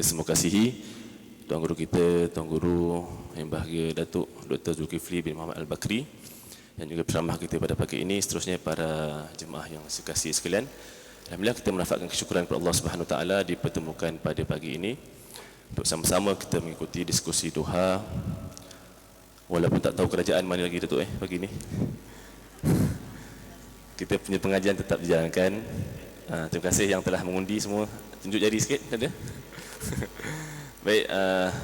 kita semua kasihi, Tuan Guru kita, Tuan Guru yang bahagia Datuk Dr. Zulkifli bin Muhammad Al-Bakri, dan juga penceramah kita pada pagi ini, seterusnya para jemaah yang saya kasihi sekalian. Alhamdulillah kita menafikan kesyukuran kepada Allah Subhanahu Wa Taala dipertemukan pada pagi ini untuk sama-sama kita mengikuti diskusi duha. Walaupun tak tahu kerajaan mana lagi Datuk pagi ini. Kita punya pengajian tetap dijalankan. Terima kasih yang telah mengundi semua. Tunjuk jari sikit ada. Baik,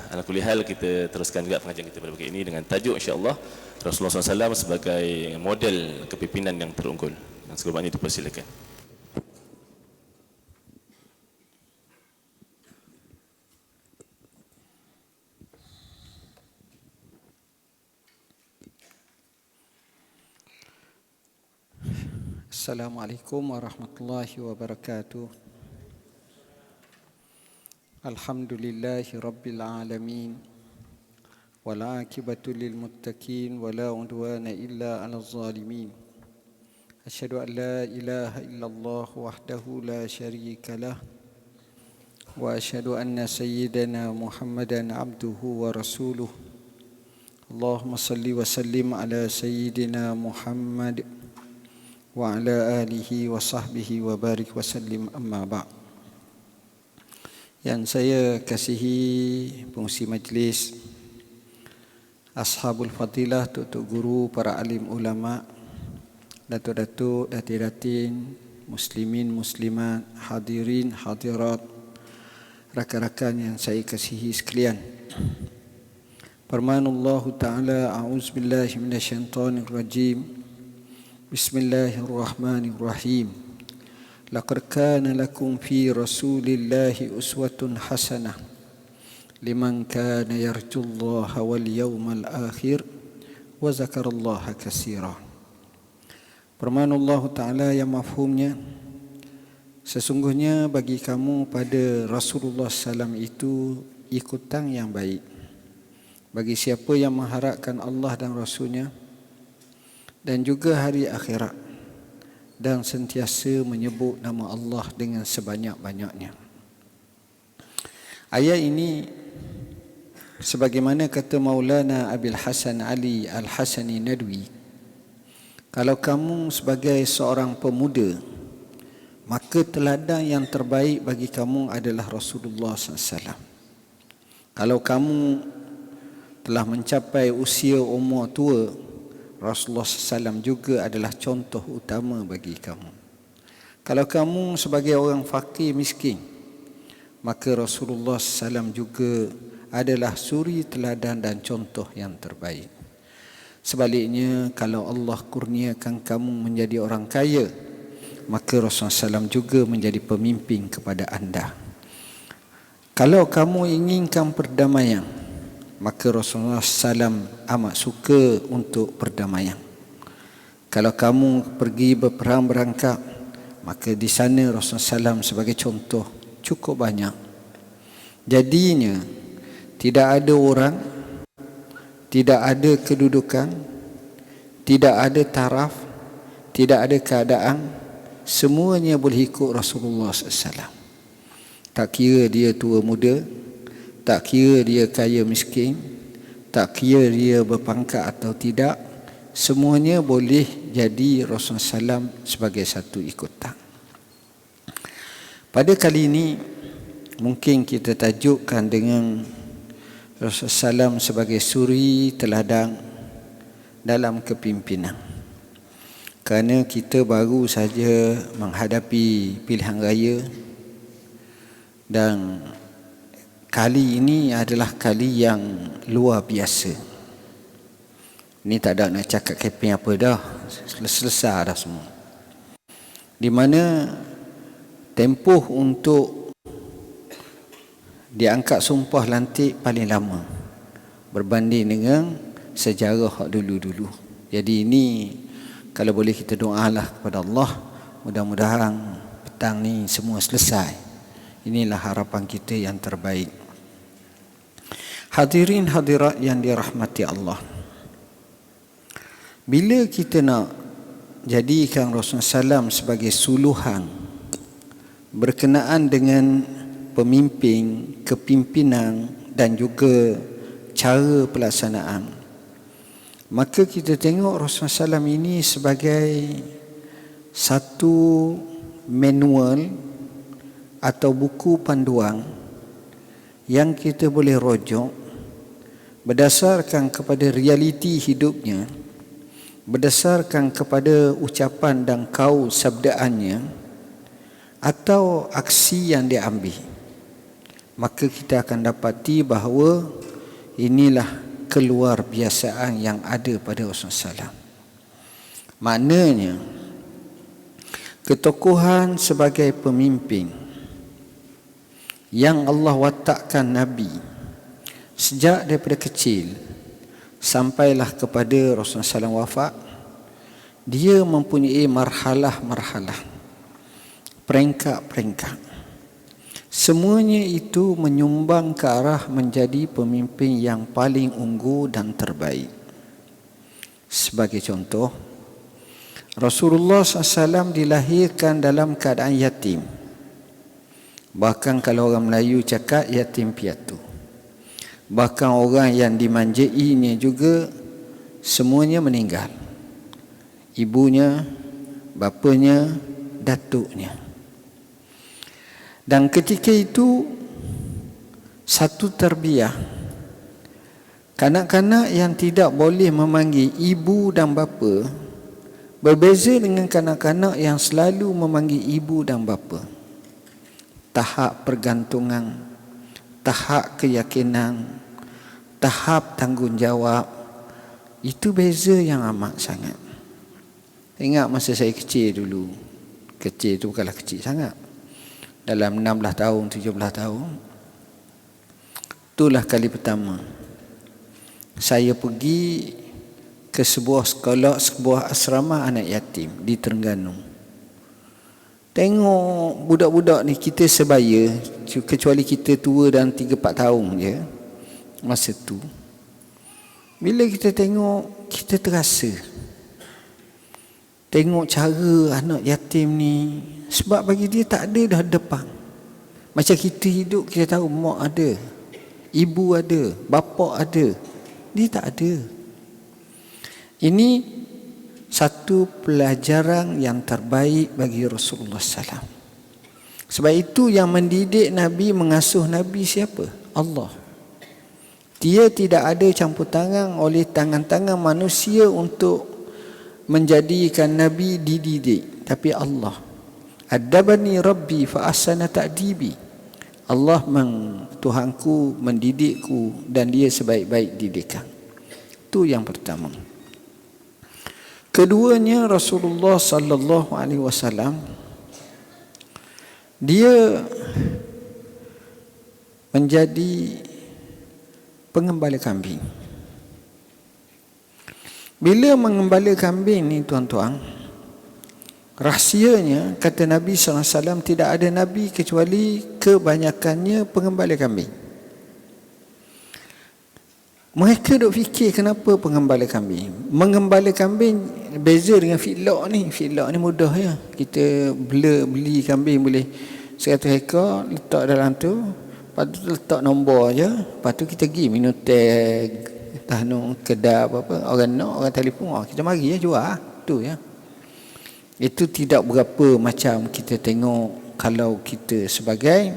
ala kulli hal kita teruskan juga pengajian kita pada pagi ini dengan tajuk insya-Allah Rasulullah SAW sebagai model kepimpinan yang terunggul. Dan sebelum ini dipersilakan. Assalamualaikum warahmatullahi wabarakatuh. Alhamdulillahi rabbil alamin. Wal aqibatu lil muttaqin wala udwana illa 'alal zalimin. Asyhadu an la ilaha illallah wahdahu la syarika lah. Wa asyhadu anna sayyidana Muhammadan abduhu wa rasuluh. Allahumma salli wa sallim ala sayyidina Muhammad wa ala alihi wa sahbihi wa barik wa sallim, amma ba'. Yang saya kasihi pengurusi majlis, ashabul fadilah, tutuk guru, para alim ulama, datuk-datuk, datin-datin, muslimin, muslimat, hadirin, hadirat, rakan-rakan yang saya kasihi sekalian. Firmanullah Ta'ala, a'udzubillahi minasyaitonir rajim. Bismillahirrahmanirrahim. Laqad kana lakum fi Rasulillahi uswatun hasanah liman kana yarjullaha wal yawmal akhir wa zakarallaha katsira. Firmanullah Ta'ala yang mafhumnya, sesungguhnya bagi kamu pada Rasulullah SAW itu ikutan yang baik. Bagi siapa yang mengharapkan Allah dan Rasulnya dan juga hari akhirat, dan sentiasa menyebut nama Allah dengan sebanyak-banyaknya. Ayat ini, sebagaimana kata Maulana Abil Hasan Ali Al-Hasani Nadwi, kalau kamu sebagai seorang pemuda, maka teladan yang terbaik bagi kamu adalah Rasulullah SAW. Kalau kamu telah mencapai usia umur tua, Rasulullah SAW juga adalah contoh utama bagi kamu. Kalau kamu sebagai orang fakir miskin, maka Rasulullah SAW juga adalah suri teladan dan contoh yang terbaik. Sebaliknya, kalau Allah kurniakan kamu menjadi orang kaya, maka Rasulullah SAW juga menjadi pemimpin kepada anda. Kalau kamu inginkan perdamaian, maka Rasulullah SAW amat suka untuk perdamaian. Kalau kamu pergi berperang berangkap, maka di sana Rasulullah SAW sebagai contoh cukup banyak. Jadinya tidak ada orang, tidak ada kedudukan, tidak ada taraf, tidak ada keadaan, semuanya boleh ikut Rasulullah SAW. Tak kira dia tua muda, tak kira dia kaya miskin, tak kira dia berpangkat atau tidak, semuanya boleh jadi Rasulullah SAW sebagai satu ikutan. Pada kali ini, mungkin kita tajukkan dengan Rasulullah SAW sebagai suri teladan dalam kepimpinan. Kerana kita baru saja menghadapi pilihan raya, dan kali ini adalah kali yang luar biasa. Ini tak ada nak cakap keping apa dah. Selesai dah semua. Di mana tempoh untuk diangkat sumpah lantik paling lama berbanding dengan sejarah hak dulu-dulu. Jadi ini kalau boleh kita doalah kepada Allah, mudah-mudahan petang ni semua selesai. Inilah harapan kita yang terbaik. Hadirin hadirat yang dirahmati Allah, bila kita nak jadikan Rasulullah SAW sebagai suluhan berkenaan dengan pemimpin, kepimpinan dan juga cara pelaksanaan. Maka kita tengok Rasulullah SAW ini sebagai satu manual atau buku panduan yang kita boleh rujuk berdasarkan kepada realiti hidupnya, berdasarkan kepada ucapan dan kaul sabdaannya atau aksi yang dia ambil. Maka kita akan dapati bahawa inilah keluar biasaan yang ada pada Rasulullah SAW. Maknanya ketokohan sebagai pemimpin yang Allah watakkan Nabi sejak daripada kecil sampailah kepada Rasulullah SAW wafat, dia mempunyai marhalah-marhalah, peringkat-peringkat. Semuanya itu menyumbang ke arah menjadi pemimpin yang paling unggul dan terbaik. Sebagai contoh, Rasulullah SAW dilahirkan dalam keadaan yatim. Bahkan kalau orang Melayu cakap yatim piatu. Bahkan orang yang dimanjainya juga semuanya meninggal. Ibunya, bapanya, datuknya. Dan ketika itu satu tarbiyah, kanak-kanak yang tidak boleh memanggil ibu dan bapa berbeza dengan kanak-kanak yang selalu memanggil ibu dan bapa. Tahap pergantungan, tahap keyakinan, tahap tanggungjawab, itu beza yang amat sangat. Ingat masa saya kecil dulu, kecil itu bukanlah kecil sangat, dalam 16 tahun, 17 tahun, itulah kali pertama saya pergi ke sebuah sekolah, sebuah asrama anak yatim di Terengganu. Tengok budak-budak ni, kita sebaya, kecuali kita tua dan 3-4 tahun je masa tu. Bila kita tengok, kita terasa. Tengok cara anak yatim ni, sebab bagi dia tak ada dah depan. Macam kita hidup, kita tahu mak ada, ibu ada, bapa ada. Dia tak ada. Ini satu pelajaran yang terbaik bagi Rasulullah SAW. Sebab itu yang mendidik Nabi, mengasuh Nabi siapa? Allah. Dia tidak ada campur tangan oleh tangan-tangan manusia untuk menjadikan Nabi dididik. Tapi Allah. Adabani Rabbi fa ahsana ta'dibi. Allah Tuhanku mendidikku dan dia sebaik-baik didikan. Itu yang pertama. Keduanya, Rasulullah sallallahu alaihi wasallam dia menjadi pengembala kambing. Bila mengembala kambing ni tuan-tuan, rahsianya kata Nabi sallallahu alaihi wasallam, tidak ada nabi kecuali kebanyakannya pengembala kambing. Mereka duk fikir kenapa pengembala kambing. Mengembala kambing beza dengan feedlot ni. Feedlot ni mudah ya. Kita beli kambing boleh 100 ekor, letak dalam tu, lepas tu letak nombor je, lepas tu kita pergi minum teh, tahnung kedai apa-apa, orang telefon, kita mari ya jual tu ya. Itu tidak berapa macam kita tengok kalau kita sebagai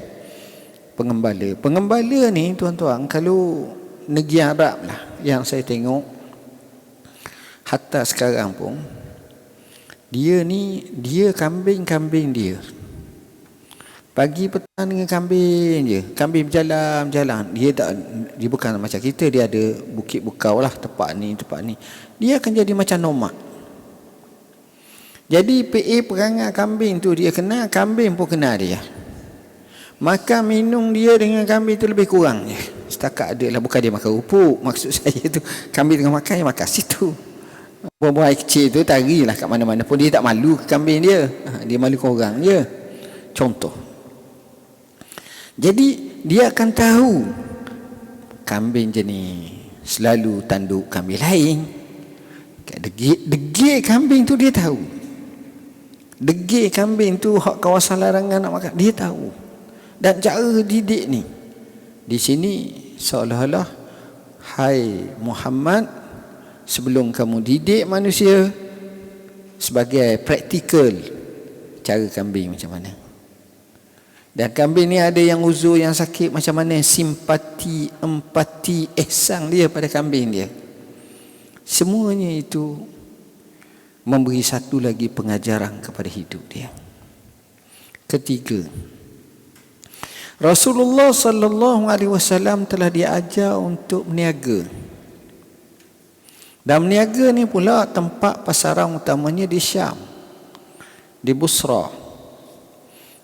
pengembala. Pengembala ni tuan-tuan, kalau negeri Arab lah yang saya tengok, hatta sekarang pun dia kambing dia pagi petang dengan kambing je, kambing berjalan, dia bukan macam kita, dia ada bukit bukau lah, tempat ni, dia akan jadi macam nomad. Jadi PA perangai kambing tu dia kenal, kambing pun kenal dia. Makan minum dia dengan kambing tu lebih kurang je. Setakat ada lah, bukan dia makan rupuk. Maksud saya tu, kambing dengan makan, dia makan situ. Buah-buah kecil tu tarilah kat mana-mana pun. Dia tak malu ke kambing dia. Dia malu ke orang je. Contoh. Jadi, dia akan tahu kambing jenis selalu tanduk kambing lain. Degil kambing tu dia tahu. Degil kambing tu hak kawasan larangan nak makan, dia tahu. Dan cara didik ni, di sini seolah-olah, hai Muhammad, sebelum kamu didik manusia, sebagai praktikal cara kambing macam mana. Dan kambing ni ada yang uzur, yang sakit macam mana, simpati, empati, ihsan dia pada kambing dia. Semuanya itu memberi satu lagi pengajaran kepada hidup dia. Ketiga, Rasulullah sallallahu alaihi wasallam telah diajar untuk berniaga. Dan berniaga ni pula tempat pasaran utamanya di Syam, di Busra.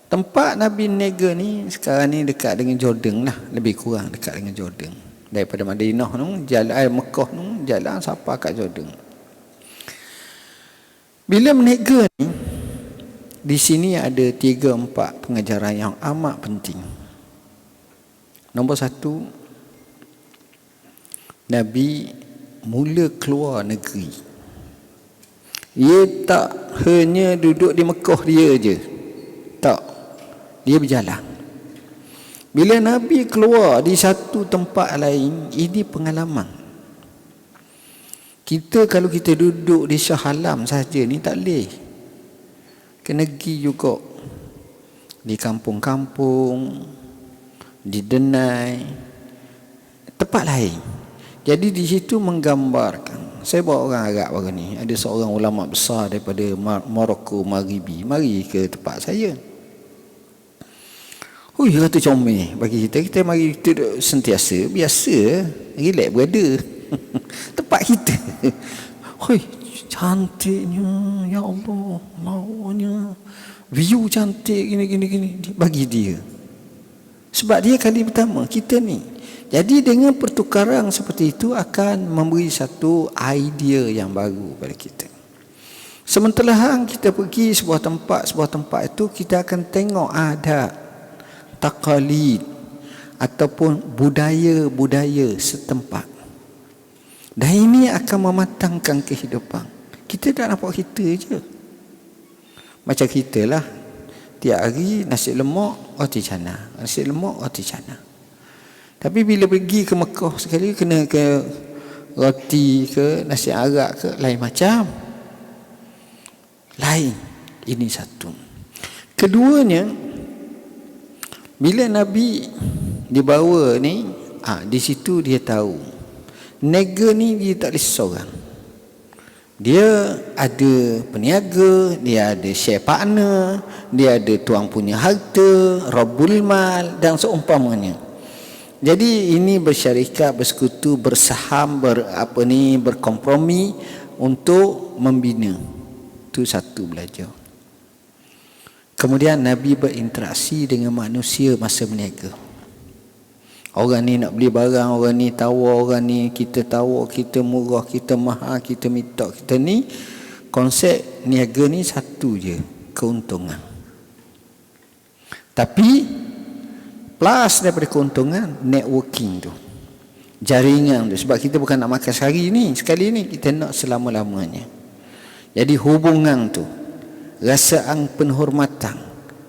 Tempat Nabi berniaga ni sekarang ni dekat dengan Jordan lah, lebih kurang dekat dengan Jordan. Daripada Madinah tu, jalan Mekah tu, jalan sampai kat Jordan. Bila berniaga ni, di sini ada 3-4 pengajaran yang amat penting. Nombor 1, Nabi mula keluar negeri. Ia tak hanya duduk di Mekah dia je. Tak. Dia berjalan. Bila Nabi keluar di satu tempat lain, ini pengalaman. Kita kalau kita duduk di Shah Alam saja ni tak boleh. Kena pergi juga di kampung-kampung, di Denai, tempat lain. Jadi di situ menggambarkan. Saya bawa orang Arab baru ni. Ada seorang ulama besar daripada Morocco, Maghribi. Mari ke tempat saya. Hui, kata comel bagi kita. Kita mari kita sentiasa, biasa, relax berada. Tempat kita. Hui, cantiknya, ya Allah, lawanya, view cantik, gini. Bagi dia. Sebab dia kali pertama, kita ni. Jadi dengan pertukaran seperti itu akan memberi satu idea yang baru pada kita. Sementara kita pergi sebuah tempat itu, kita akan tengok adat, taqalid ataupun budaya-budaya setempat. Dan ini akan mematangkan kehidupan. Kita tak nampak kita je. Macam kita lah, tiap hari nasi lemak, roti canai. Nasi lemak, roti canai. Tapi bila pergi ke Mekah sekali, kena ke roti ke nasi arak ke, lain macam. Lain. Ini satu. Keduanya, bila Nabi dibawa ni, di situ dia tahu. Niaga ni dia tak boleh seorang. Dia ada peniaga, dia ada share partner, dia ada tuang punya harta, Rabbul Mal dan seumpamanya. Jadi ini bersyarikat, bersekutu, bersaham, berkompromi untuk membina. Itu satu belajar. Kemudian Nabi berinteraksi dengan manusia masa berniaga. Orang ni nak beli barang, orang ni tawar, orang ni kita tawar, kita murah, kita mahal, kita minta, kita ni. Konsep niaga ni satu je, keuntungan. Tapi plus daripada keuntungan, networking tu, jaringan tu. Sebab kita bukan nak makan sehari ni, sekali ni, kita nak selama-lamanya. Jadi hubungan tu, rasaan penghormatan,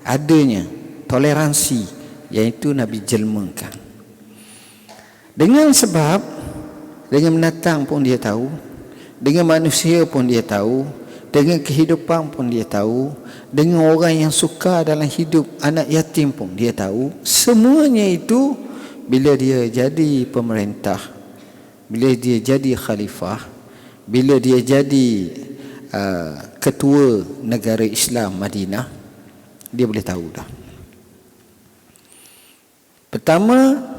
adanya toleransi, iaitu Nabi jelmakan. Dengan sebab, dengan binatang pun dia tahu, dengan manusia pun dia tahu, dengan kehidupan pun dia tahu, dengan orang yang suka dalam hidup anak yatim pun dia tahu. Semuanya itu bila dia jadi pemerintah, bila dia jadi khalifah, bila dia jadi ketua negara Islam Madinah, dia boleh tahu dah. Pertama,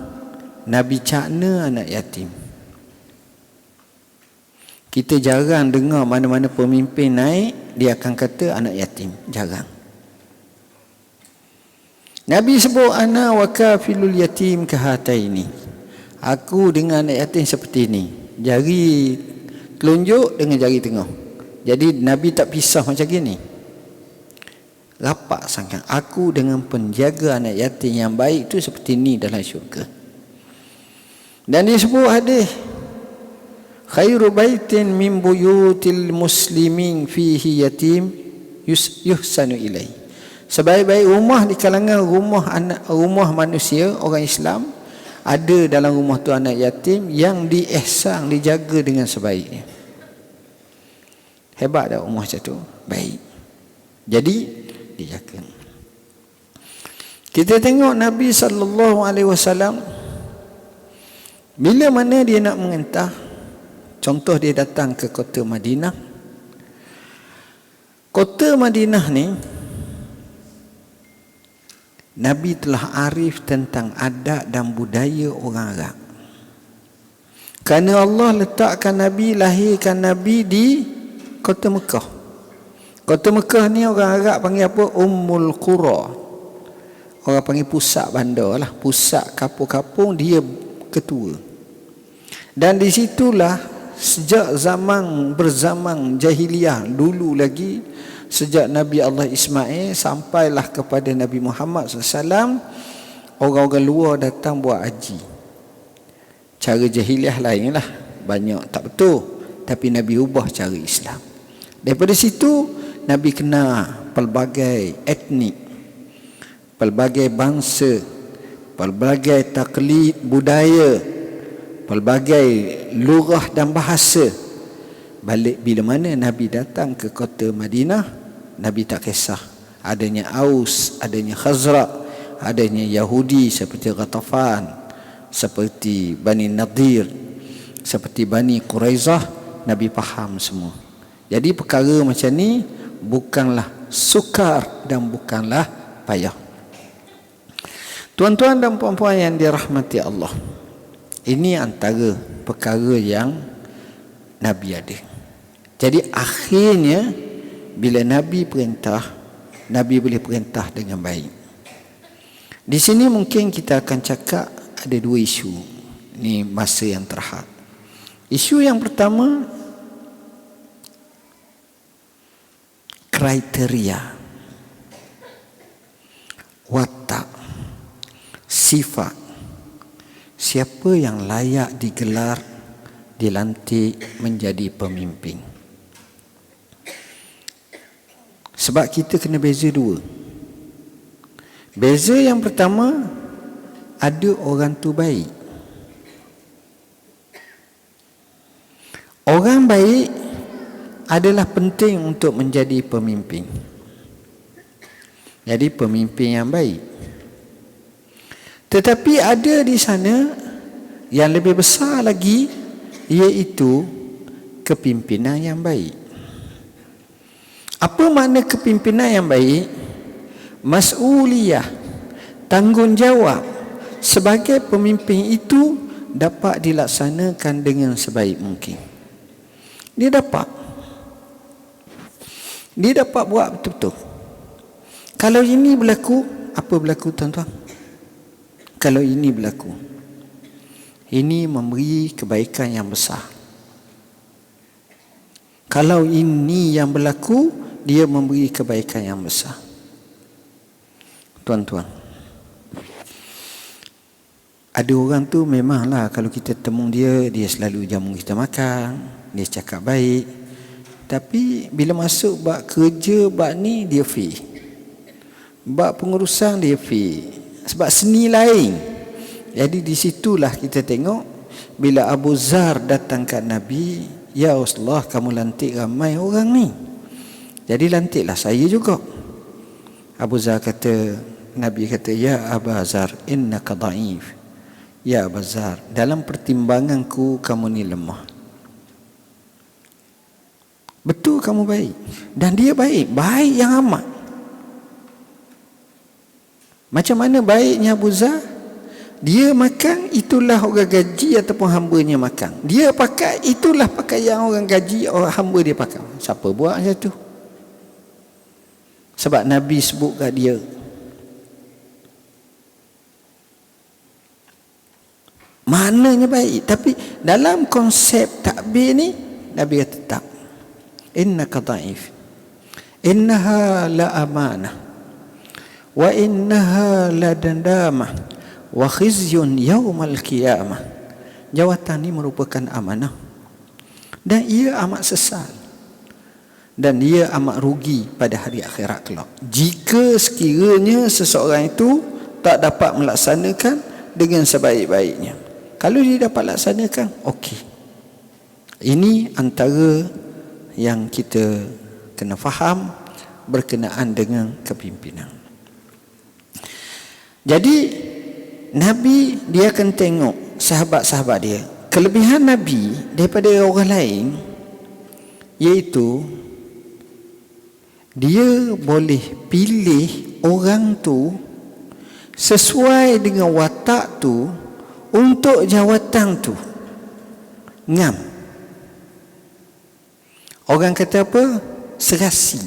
Nabi cakna anak yatim. Kita jarang dengar mana-mana pemimpin naik, dia akan kata anak yatim. Jarang. Nabi sebut ana wa kafilul yatim kahataini. Aku dengan anak yatim seperti ini. Jari telunjuk dengan jari tengah. Jadi Nabi tak pisah macam gini. Rapat sangat. Aku dengan penjaga anak yatim yang baik tu seperti ini dalam syurga. Dan disebut hadis, khairu baitin min buyutil muslimin fihi yatim yuhsanu ilai. Sebaik-baik rumah di kalangan rumah manusia, orang Islam, ada dalam rumah tu anak yatim yang diihsan, dijaga dengan sebaiknya. Hebat tak rumah macam tu? Baik. Jadi dijaga. Kita tengok Nabi SAW, bila mana dia nak mengentah, contoh dia datang ke kota Madinah. Kota Madinah ni, Nabi telah arif tentang adat dan budaya orang Arab. Kerana Allah letakkan Nabi, lahirkan Nabi di kota Mekah. Kota Mekah ni orang Arab panggil apa? Ummul Qura. Orang panggil pusat bandar lah. Pusat kampung-kampung, dia ketua. Dan di situlah sejak berzaman jahiliyah dulu lagi, sejak Nabi Allah Ismail sampailah kepada Nabi Muhammad SAW, orang-orang luar datang buat haji. Cara jahiliah lain lah, banyak tak betul, tapi Nabi ubah cara Islam. Daripada situ Nabi kenal pelbagai etnik, pelbagai bangsa, pelbagai taklid budaya, pelbagai lugah dan bahasa. Balik bila mana Nabi datang ke kota Madinah, Nabi tak kisah adanya Aus, adanya Khazraj, adanya Yahudi seperti Ghatafan, seperti Bani Nadir, seperti Bani Quraizah. Nabi faham semua. Jadi perkara macam ni bukanlah sukar dan bukanlah payah. Tuan-tuan dan puan-puan yang dirahmati Allah, ini antara perkara yang Nabi ada. Jadi akhirnya bila Nabi perintah, Nabi boleh perintah dengan baik. Di sini mungkin kita akan cakap ada dua isu. Ini masa yang terhad. Isu yang pertama, kriteria, watak, sifat, siapa yang layak digelar, dilantik menjadi pemimpin. Sebab kita kena beza dua. Beza yang pertama, ada orang tu baik. Orang baik adalah penting untuk menjadi pemimpin. Jadi pemimpin yang baik. Tetapi ada di sana yang lebih besar lagi, iaitu kepimpinan yang baik. Apa makna kepimpinan yang baik? Mas'uliyah, tanggungjawab sebagai pemimpin itu dapat dilaksanakan dengan sebaik mungkin. Dia dapat buat betul-betul. Kalau ini berlaku, apa berlaku tuan-tuan? Kalau ini berlaku, ini memberi kebaikan yang besar. Kalau ini yang berlaku, dia memberi kebaikan yang besar. Tuan-tuan, ada orang tu memanglah kalau kita temu dia selalu jamu kita makan, dia cakap baik. Tapi bila masuk bab kerja, bab ni dia fee. Bab pengurusan dia fee. Sebab seni lain. Jadi di situlah kita tengok bila Abu Zar datang kat Nabi, ya Rasulullah, kamu lantik ramai orang ni, jadi lantiklah saya juga. Abu Zar kata, Nabi kata, ya Abu Zar, innaka dhaif. Ya Abu Zar, dalam pertimbanganku kamu ni lemah. Betul kamu baik. Dan dia baik, baik yang amat. Macam mana baiknya Abu Zar? Dia makan, itulah orang gaji ataupun hambanya makan. Dia pakai, itulah pakaian orang gaji, orang hamba dia pakai. Siapa buat macam tu? Sebab Nabi sebut kat dia. Maknanya baik. Tapi dalam konsep takbir ni, Nabi kata tak. Innaka dhaif. Innaha la amanah. Wa innaha la dandamah. Wa khizyun yaumal qiyamah. Jawatan ini merupakan amanah dan ia amat sesal. dan dia amat rugi pada hari akhirat kelak. Jika sekiranya seseorang itu tak dapat melaksanakan dengan sebaik-baiknya. Kalau dia dapat laksanakan, okey. Ini antara yang kita kena faham berkenaan dengan kepimpinan. Jadi Nabi dia akan tengok sahabat-sahabat dia. Kelebihan Nabi daripada orang lain iaitu dia boleh pilih orang tu sesuai dengan watak tu untuk jawatan tu. Ngam. Orang kata apa? Serasi.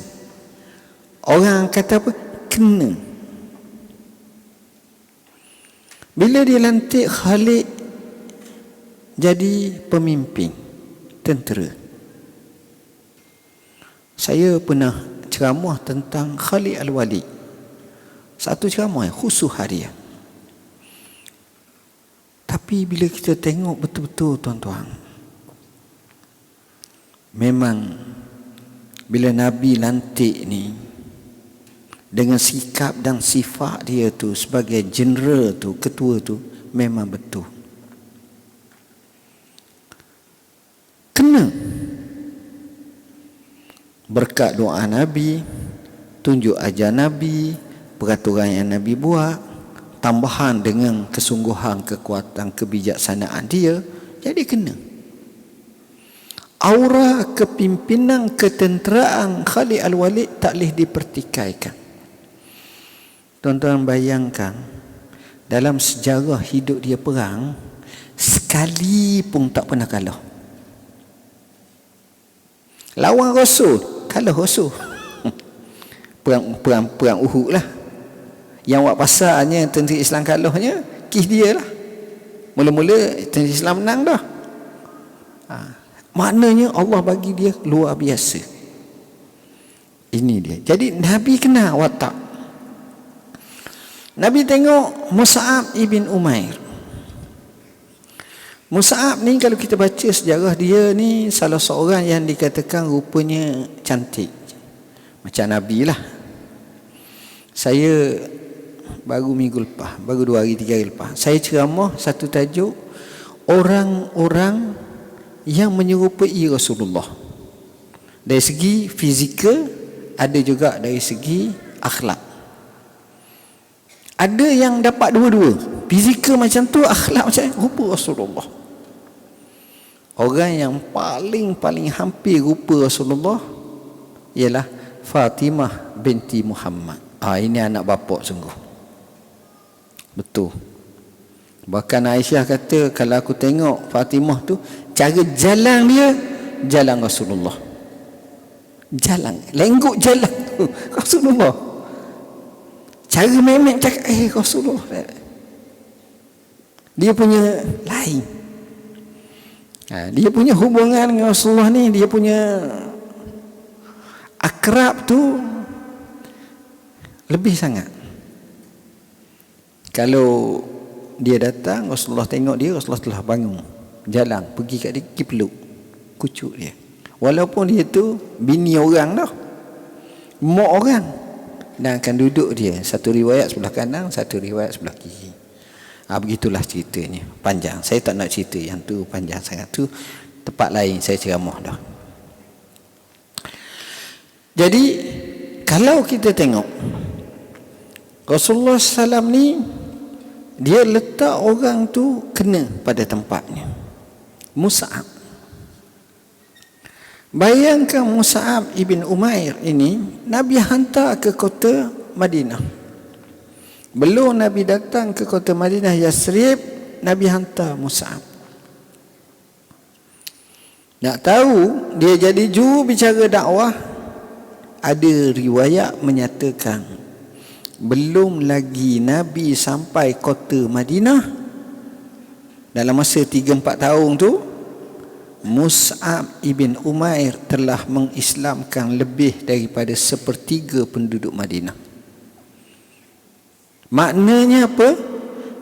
Orang kata apa? Kena. Bila dia lantik Khalid jadi pemimpin tentera, saya pernah ceramah tentang Khalid Al-Walid. Satu ceramah khusus harian. Tapi bila kita tengok betul-betul tuan-tuan, memang bila Nabi lantik ni dengan sikap dan sifat dia tu sebagai jeneral tu, ketua tu, memang betul. Kena. Berkat doa Nabi, tunjuk ajar Nabi, peraturan yang Nabi buat, tambahan dengan kesungguhan, kekuatan, kebijaksanaan dia, jadi kena. Aura kepimpinan ketenteraan Khalid Al-Walid tak boleh dipertikaikan. Tuan-tuan bayangkan, dalam sejarah hidup dia perang, sekali pun tak pernah kalah. Lawan Rasul, kalah Rasul. Perang Uhud lah. Yang buat pasalnya tentera Islam kalahnya, kes dia lah. Mula-mula tentera Islam menang dah. Maknanya Allah bagi dia luar biasa. Ini dia. Jadi Nabi kenal watak. Nabi tengok Mus'ab ibn Umair. Mus'ab ni kalau kita baca sejarah dia ni, salah seorang yang dikatakan rupanya cantik. Macam Nabi lah. Saya baru minggu lepas, baru 2 hari 3 hari lepas, saya ceramah satu tajuk, orang-orang yang menyerupai Rasulullah. Dari segi fizikal, ada juga dari segi akhlak. Ada yang dapat dua-dua, fizikal macam tu, akhlak macam rupa Rasulullah. Orang yang paling hampir rupa Rasulullah ialah Fatimah binti Muhammad. Ini anak bapak sungguh. Betul. Bahkan Aisyah kata, kalau aku tengok Fatimah tu, cara jalan dia jalan Rasulullah. Jalan, lengguk jalan Rasulullah. Cara memek cakap Rasulullah. Dia punya lain. Dia punya hubungan dengan Rasulullah ni, dia punya akrab tu lebih sangat. Kalau dia datang, Rasulullah tengok dia, Rasulullah telah bangun, jalan, pergi kat dia, pergi peluk, kucuk dia. Walaupun dia tu bini orang dah, mak orang, dan akan duduk dia, satu riwayat sebelah kanan, satu riwayat sebelah kiri. Begitulah ceritanya, panjang. Saya tak nak cerita yang tu, panjang sangat. Tu tempat lain saya ceramah dah. Jadi kalau kita tengok Rasulullah SAW ni, dia letak orang tu kena pada tempatnya. Mus'ab, bayangkan Mus'ab ibn Umair ini, Nabi hantar ke kota Madinah. Belum Nabi datang ke kota Madinah Yasrib, Nabi hantar Mus'ab. Nak tahu dia jadi juru bicara dakwah, ada riwayat menyatakan belum lagi Nabi sampai kota Madinah, dalam masa 3-4 tahun tu, Mus'ab ibn Umair telah mengislamkan lebih daripada 1/3 penduduk Madinah. Maknanya apa?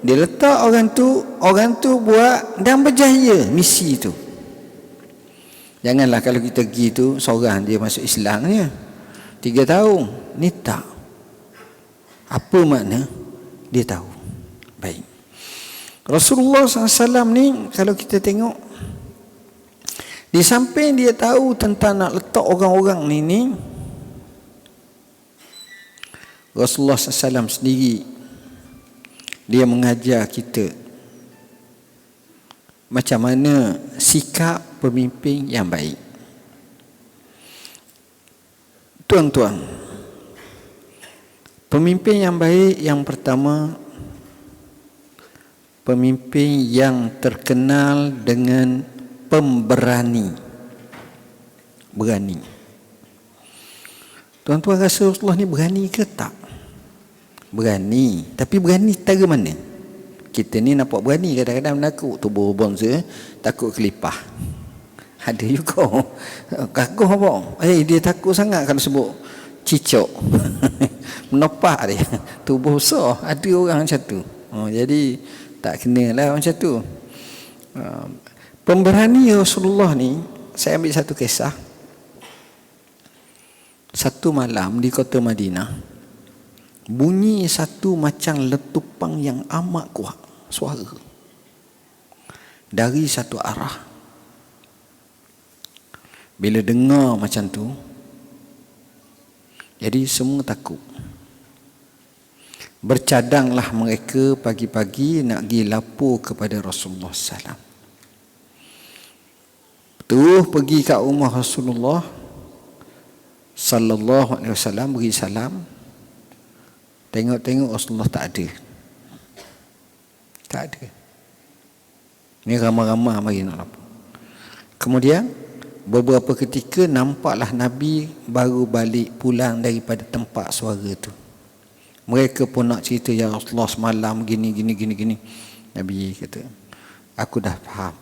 Dia letak orang tu buat dan berjaya misi tu. Janganlah kalau kita pergi tu seorang dia masuk Islam ni 3 tahun. Ni tak. Apa makna? Dia tahu. Baik. Rasulullah SAW ni kalau kita tengok, di samping dia tahu tentang nak letak orang-orang ni Rasulullah SAW sendiri dia mengajar kita macam mana sikap pemimpin yang baik. Tuan-tuan, pemimpin yang baik yang pertama, pemimpin yang terkenal dengan pemberani. Berani. Tuan-tuan rasa Rasulullah ni berani ke tak? Berani. Tapi berani cara mana? Kita ni nampak berani, kadang-kadang menakut tubuh bonza, takut kelipah. Ada juga. Kaguh apa? Dia takut sangat kalau sebut cicok. Menopak dia. Tubuh besar. Ada orang macam tu. Jadi tak kena lah macam tu. Pemberani Rasulullah ni, saya ambil satu kisah. Satu malam di kota Madinah, bunyi satu macam letupang yang amat kuat suara dari satu arah. Bila dengar macam tu, jadi semua takut. Bercadanglah mereka pagi-pagi nak pergi lapor kepada Rasulullah SAW. Terus pergi kat rumah Rasulullah sallallahu alaihi wasallam, beri salam. Tengok-tengok Rasulullah tak ada. Tak ada. Ni ramai-ramai mari nak lapor. Kemudian beberapa ketika nampaklah Nabi baru balik pulang daripada tempat suara tu. Mereka pun nak cerita, ya Rasulullah semalam gini. Nabi kata, aku dah faham.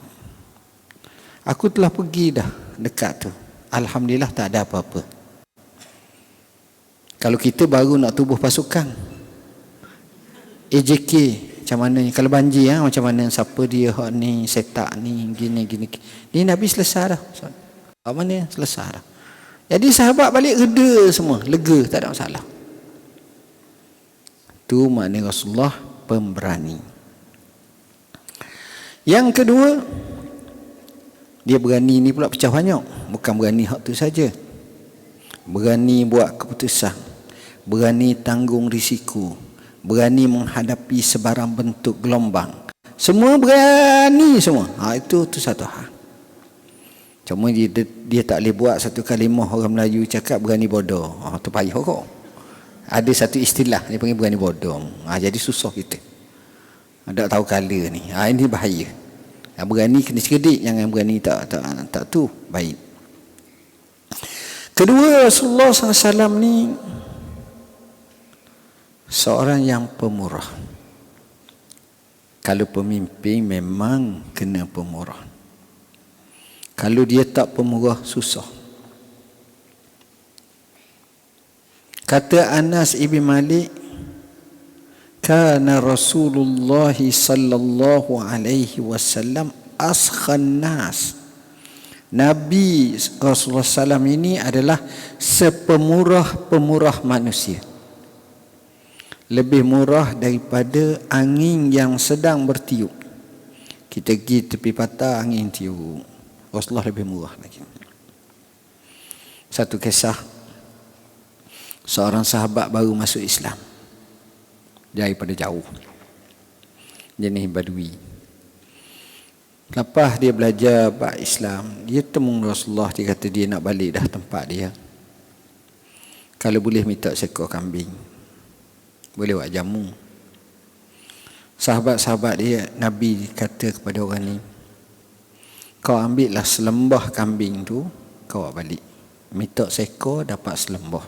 Aku telah pergi dah dekat tu. Alhamdulillah tak ada apa-apa. Kalau kita baru nak tubuh pasukan, AJK macam mana ni? Kalau banjir macam mana? Siapa dia ni, setak ni, gini. Ni Nabi selesai dah. Apa mana? Selesai dah. Jadi sahabat balik reda semua, lega, tak ada masalah. Tu makna Rasulullah pemberani. Yang kedua, dia berani ni pula pecah banyak. Bukan berani hak tu saja. Berani buat keputusan, berani tanggung risiko, berani menghadapi sebarang bentuk gelombang. Semua berani semua. Itu satu hal. Cuma dia tak boleh buat satu kalimah orang Melayu cakap berani bodoh. Tu payah kok. Ada satu istilah dia panggil berani bodoh. Jadi susah kita. Tak tahu kala ni. Ini bahaya. Berani kena cerdik, jangan berani tak tu. Baik. Kedua, Rasulullah SAW ni seorang yang pemurah. Kalau pemimpin memang kena pemurah. Kalau dia tak pemurah, susah. Kata Anas ibn Malik, kana Rasulullah sallallahu alaihi wasallam askhan nas. Nabi Rasulullah SAW ini adalah sepemurah-pemurah manusia. Lebih murah daripada angin yang sedang bertiup. Kita pergi tepi patah, angin tiup. Rasulullah lebih murah lagi. Satu kisah, seorang sahabat baru masuk Islam daripada jauh, jenis Badui. Lepas dia belajar bab Islam, dia temu Rasulullah, dia kata dia nak balik dah tempat dia. Kalau boleh minta seekor kambing, boleh buat jamu. Sahabat-sahabat dia, Nabi kata kepada orang ni, kau ambillah selembah kambing tu, kau bawa balik. Minta seekor dapat selembah.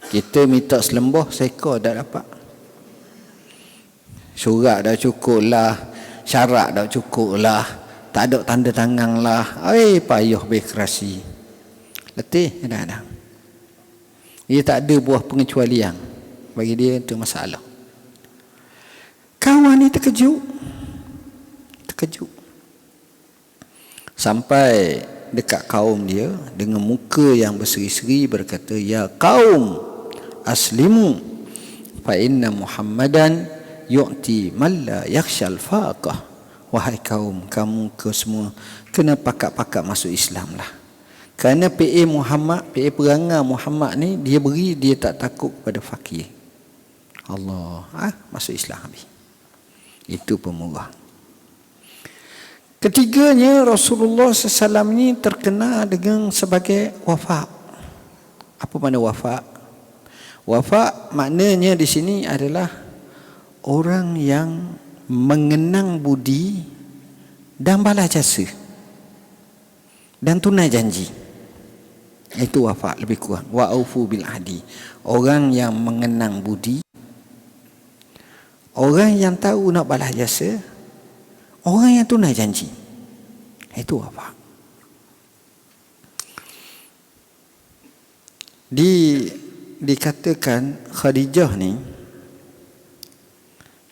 Kita minta selembah, seekor dah dapat. Surat dah cukup lah, syarat dah cukup lah, tak ada tanda tangan lah. Payah berkerasi. Letih dah. Dia tak ada buah pengecualian. Bagi dia itu masalah. Kawan ni terkejut. Sampai dekat kaum dia dengan muka yang berseri-seri berkata, ya kaum aslimu fa inna Muhammadan yu'ti man la yakhshal faqah. Wahai kaum, kamu ke semua kena pakat-pakat masuk Islam lah. Kerana PA Muhammad, PA perangai Muhammad ni, dia beri, dia tak takut kepada fakir. Allah, masuk Islam habis. Itu pemurah. Ketiganya, Rasulullah SAW ni terkenal dengan sebagai wafa. Apa makna wafa? Wafa maknanya di sini adalah orang yang mengenang budi dan balas jasa dan tunai janji. Itu wafa lebih kurang. Wa aufu bil ahdi. Orang yang mengenang budi, orang yang tahu nak balas jasa, orang yang tunai janji. Itu wafa. Dikatakan Khadijah ni,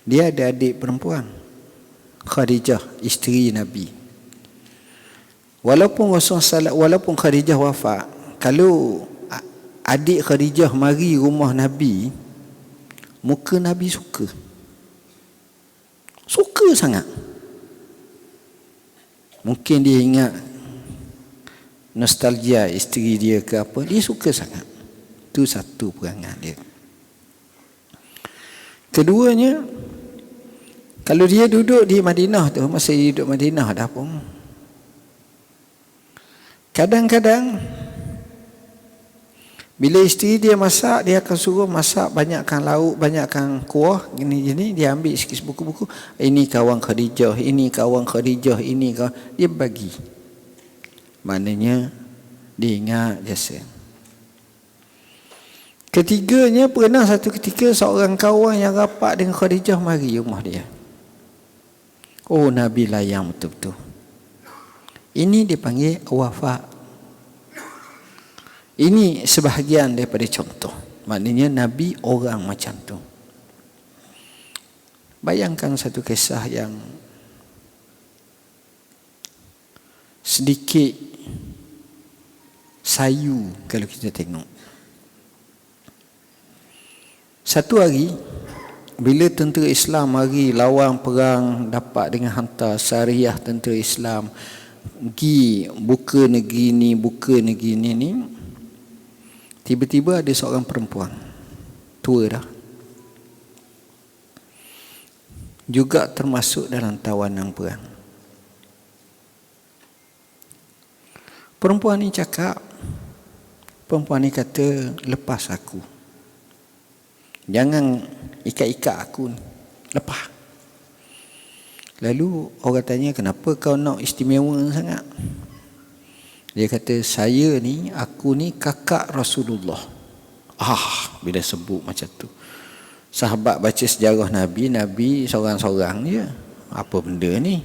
dia ada adik perempuan, Khadijah, isteri Nabi. Walaupun Khadijah wafat, kalau adik Khadijah mari rumah Nabi, muka Nabi suka sangat. Mungkin dia ingat nostalgia isteri dia ke apa, dia suka sangat. Itu satu perangai dia. Keduanya, kalau dia duduk di Madinah tu, masa dia duduk Madinah dah pun, kadang-kadang bila isteri dia masak, dia akan suruh masak banyakkan lauk, banyakkan kuah, gini-gini. Dia ambil sikit buku-buku. Ini kawan Khadijah, ini kawan Khadijah, ini kawan. Dia bagi. Maknanya, dia ingat jasa. Ketiganya, pernah satu ketika seorang kawan yang rapat dengan Khadijah mari rumah dia. Oh, Nabi layan betul-betul. Ini dipanggil wafa. Ini sebahagian daripada contoh. Maknanya Nabi orang macam tu. Bayangkan satu kisah yang sedikit sayu kalau kita tengok. Satu hari, bila tentera Islam mari lawan perang, dapat dengan hantar syariah tentera Islam, pergi buka negeri ni, tiba-tiba ada seorang perempuan tua dah, juga termasuk dalam tawanan perang. Perempuan ni kata, lepas aku, jangan ikat-ikat aku ni, lepas. Lalu orang tanya, kenapa kau nak istimewa sangat? Dia kata, aku ni kakak Rasulullah. Bila sebut macam tu, sahabat baca sejarah Nabi seorang-seorang je. Apa benda ni?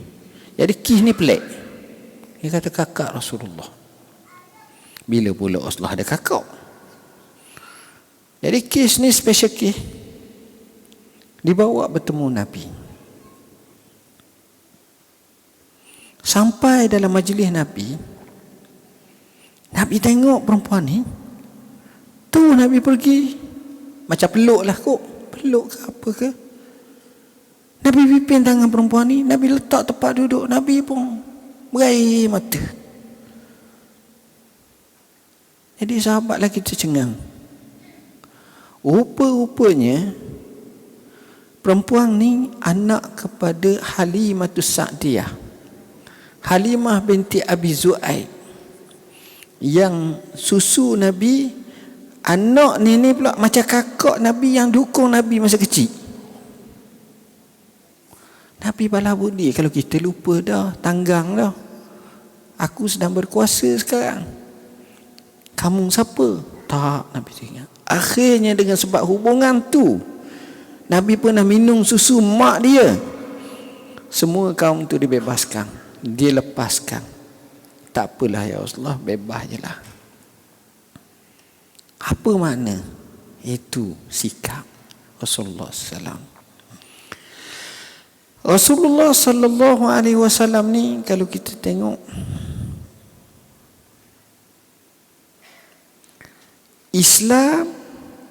Jadi kisah ni pelik. Dia kata kakak Rasulullah. Bila pula Rasulullah ada kakak? Jadi kisah ni special kisah. Dibawa bertemu Nabi. Sampai dalam majlis Nabi tengok perempuan ni. Tu Nabi pergi, macam peluk lah kot. Peluk ke apa ke. Nabi pimpin tangan perempuan ni. Nabi letak tempat duduk. Nabi pun berair mata. Jadi sahabat lagi tercengang. Rupa-rupanya perempuan ni anak kepada Halimatus Sa'diyah, Halimah binti Abi Zu'aib, yang susu Nabi. Anak ni pula macam kakak Nabi yang dukung Nabi masa kecil. Nabi balas budi, kalau kita lupa dah, tanggang dah. Aku sedang berkuasa sekarang. Kamu siapa? Tak, Nabi ingat. Akhirnya dengan sebab hubungan tu, Nabi pernah minum susu mak dia. Semua kaum tu dibebaskan, dia lepaskan. Tak apalah ya Rasulullah, bebas je lah. Apa makna? Itu sikap Rasulullah SAW. Rasulullah SAW ni, kalau kita tengok, Islam,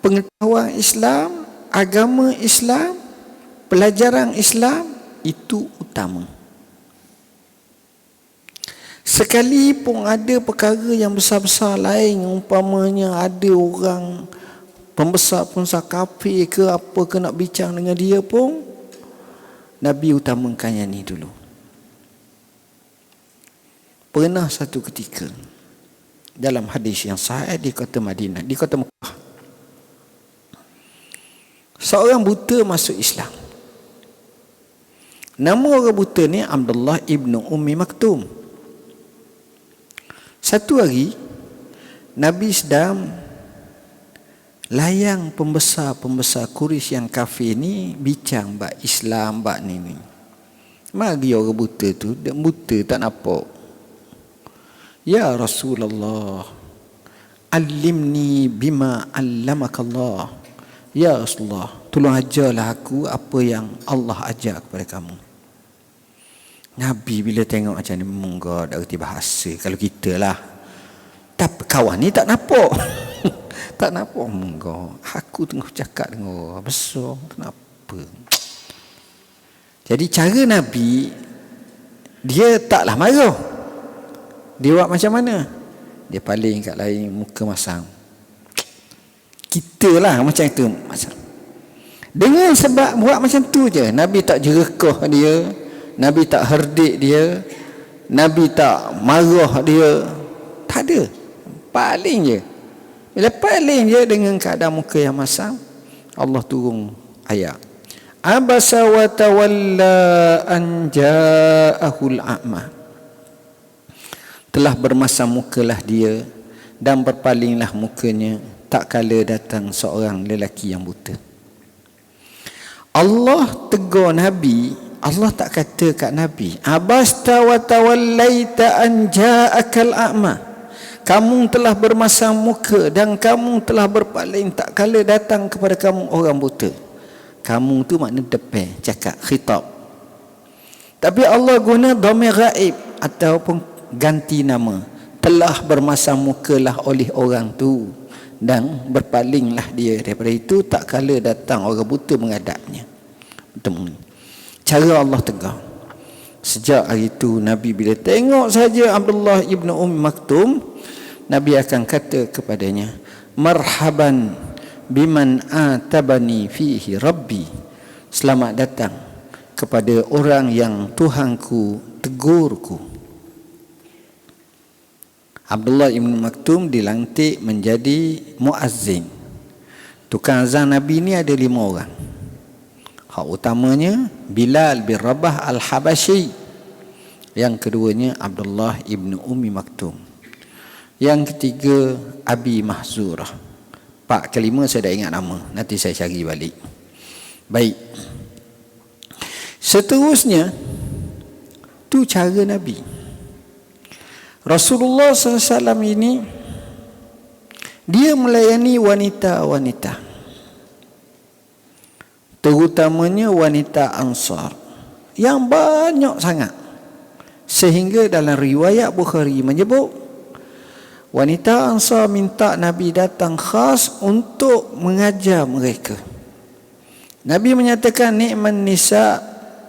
pengetahuan Islam, agama Islam, pelajaran Islam itu utama. Sekalipun ada perkara yang besar-besar lain, umpamanya ada orang pembesar-pembesar kafir ke apa ke nak bincang dengan dia pun, Nabi utamakan yang ni dulu. Pernah satu ketika dalam hadis yang sahih di kota Madinah, di kota Mekah, seorang buta masuk Islam. Nama orang buta ni Abdullah ibnu Ummi Maktum. Satu hari Nabi sedang layang pembesar-pembesar Quraisy yang kafir ni bincang bab Islam, bab ni. Mari orang buta tu, dia buta tak nampak. Ya Rasulullah, alimni bima allamakallah. Ya Rasulullah, tolong ajarlah aku apa yang Allah ajar kepada kamu. Nabi bila tengok macam ni, munggah dah reti bahasa. Kalau kita lah, tapi kawan ni tak nampak. Tak nampak, munggah. Aku tengah cakap dengan orang besar, kenapa? Jadi cara Nabi, dia taklah marah. Dia buat macam mana? Dia paling kat lain, muka masam. Kita lah macam itu. Dengan sebab buat macam tu je, Nabi tak jerekah dia, Nabi tak herdik dia, Nabi tak marah dia. Tak ada. Paling je. Bila paling je dengan keadaan muka yang masam, Allah turun ayat. Abasa wa tawalla an ja'ahul a'ma. Telah bermasam mukalah dia dan berpalinglah mukanya tak kala datang seorang lelaki yang buta. Allah tegur Nabi, Allah tak kata kat Nabi, abasta wa tawallaita an ja'akal a'ma. Kamu telah bermasam muka dan kamu telah berpaling tak kala datang kepada kamu orang buta. Kamu tu makna depan, cakap khitab. Tapi Allah guna dhamir ghaib ataupun ganti nama. Telah bermasam mukalah oleh orang tu dan berpalinglah dia daripada itu tak kala datang orang buta menghadapnya. Betul. Cara Allah tegar. Sejak hari itu Nabi bila tengok saja Abdullah ibnu Ummi Maktum, Nabi akan kata kepadanya, marhaban biman atabani fihi rabbi. Selamat datang kepada orang yang Tuhanku tegurku. Abdullah ibn Maktum dilantik menjadi muazzin. Tukang azan Nabi ni ada 5 orang. Hak utamanya Bilal bin Rabah al-Habashi. Yang keduanya Abdullah ibn Ummi Maktum. Yang ketiga Abi Mahzurah. Pak kelima saya dah ingat nama, nanti saya cari balik. Baik. Seterusnya tu cara Nabi. Rasulullah SAW ini dia melayani wanita-wanita, terutamanya wanita Ansar yang banyak sangat, sehingga dalam riwayat Bukhari menyebut wanita Ansar minta Nabi datang khas untuk mengajar mereka. Nabi menyatakan ni'man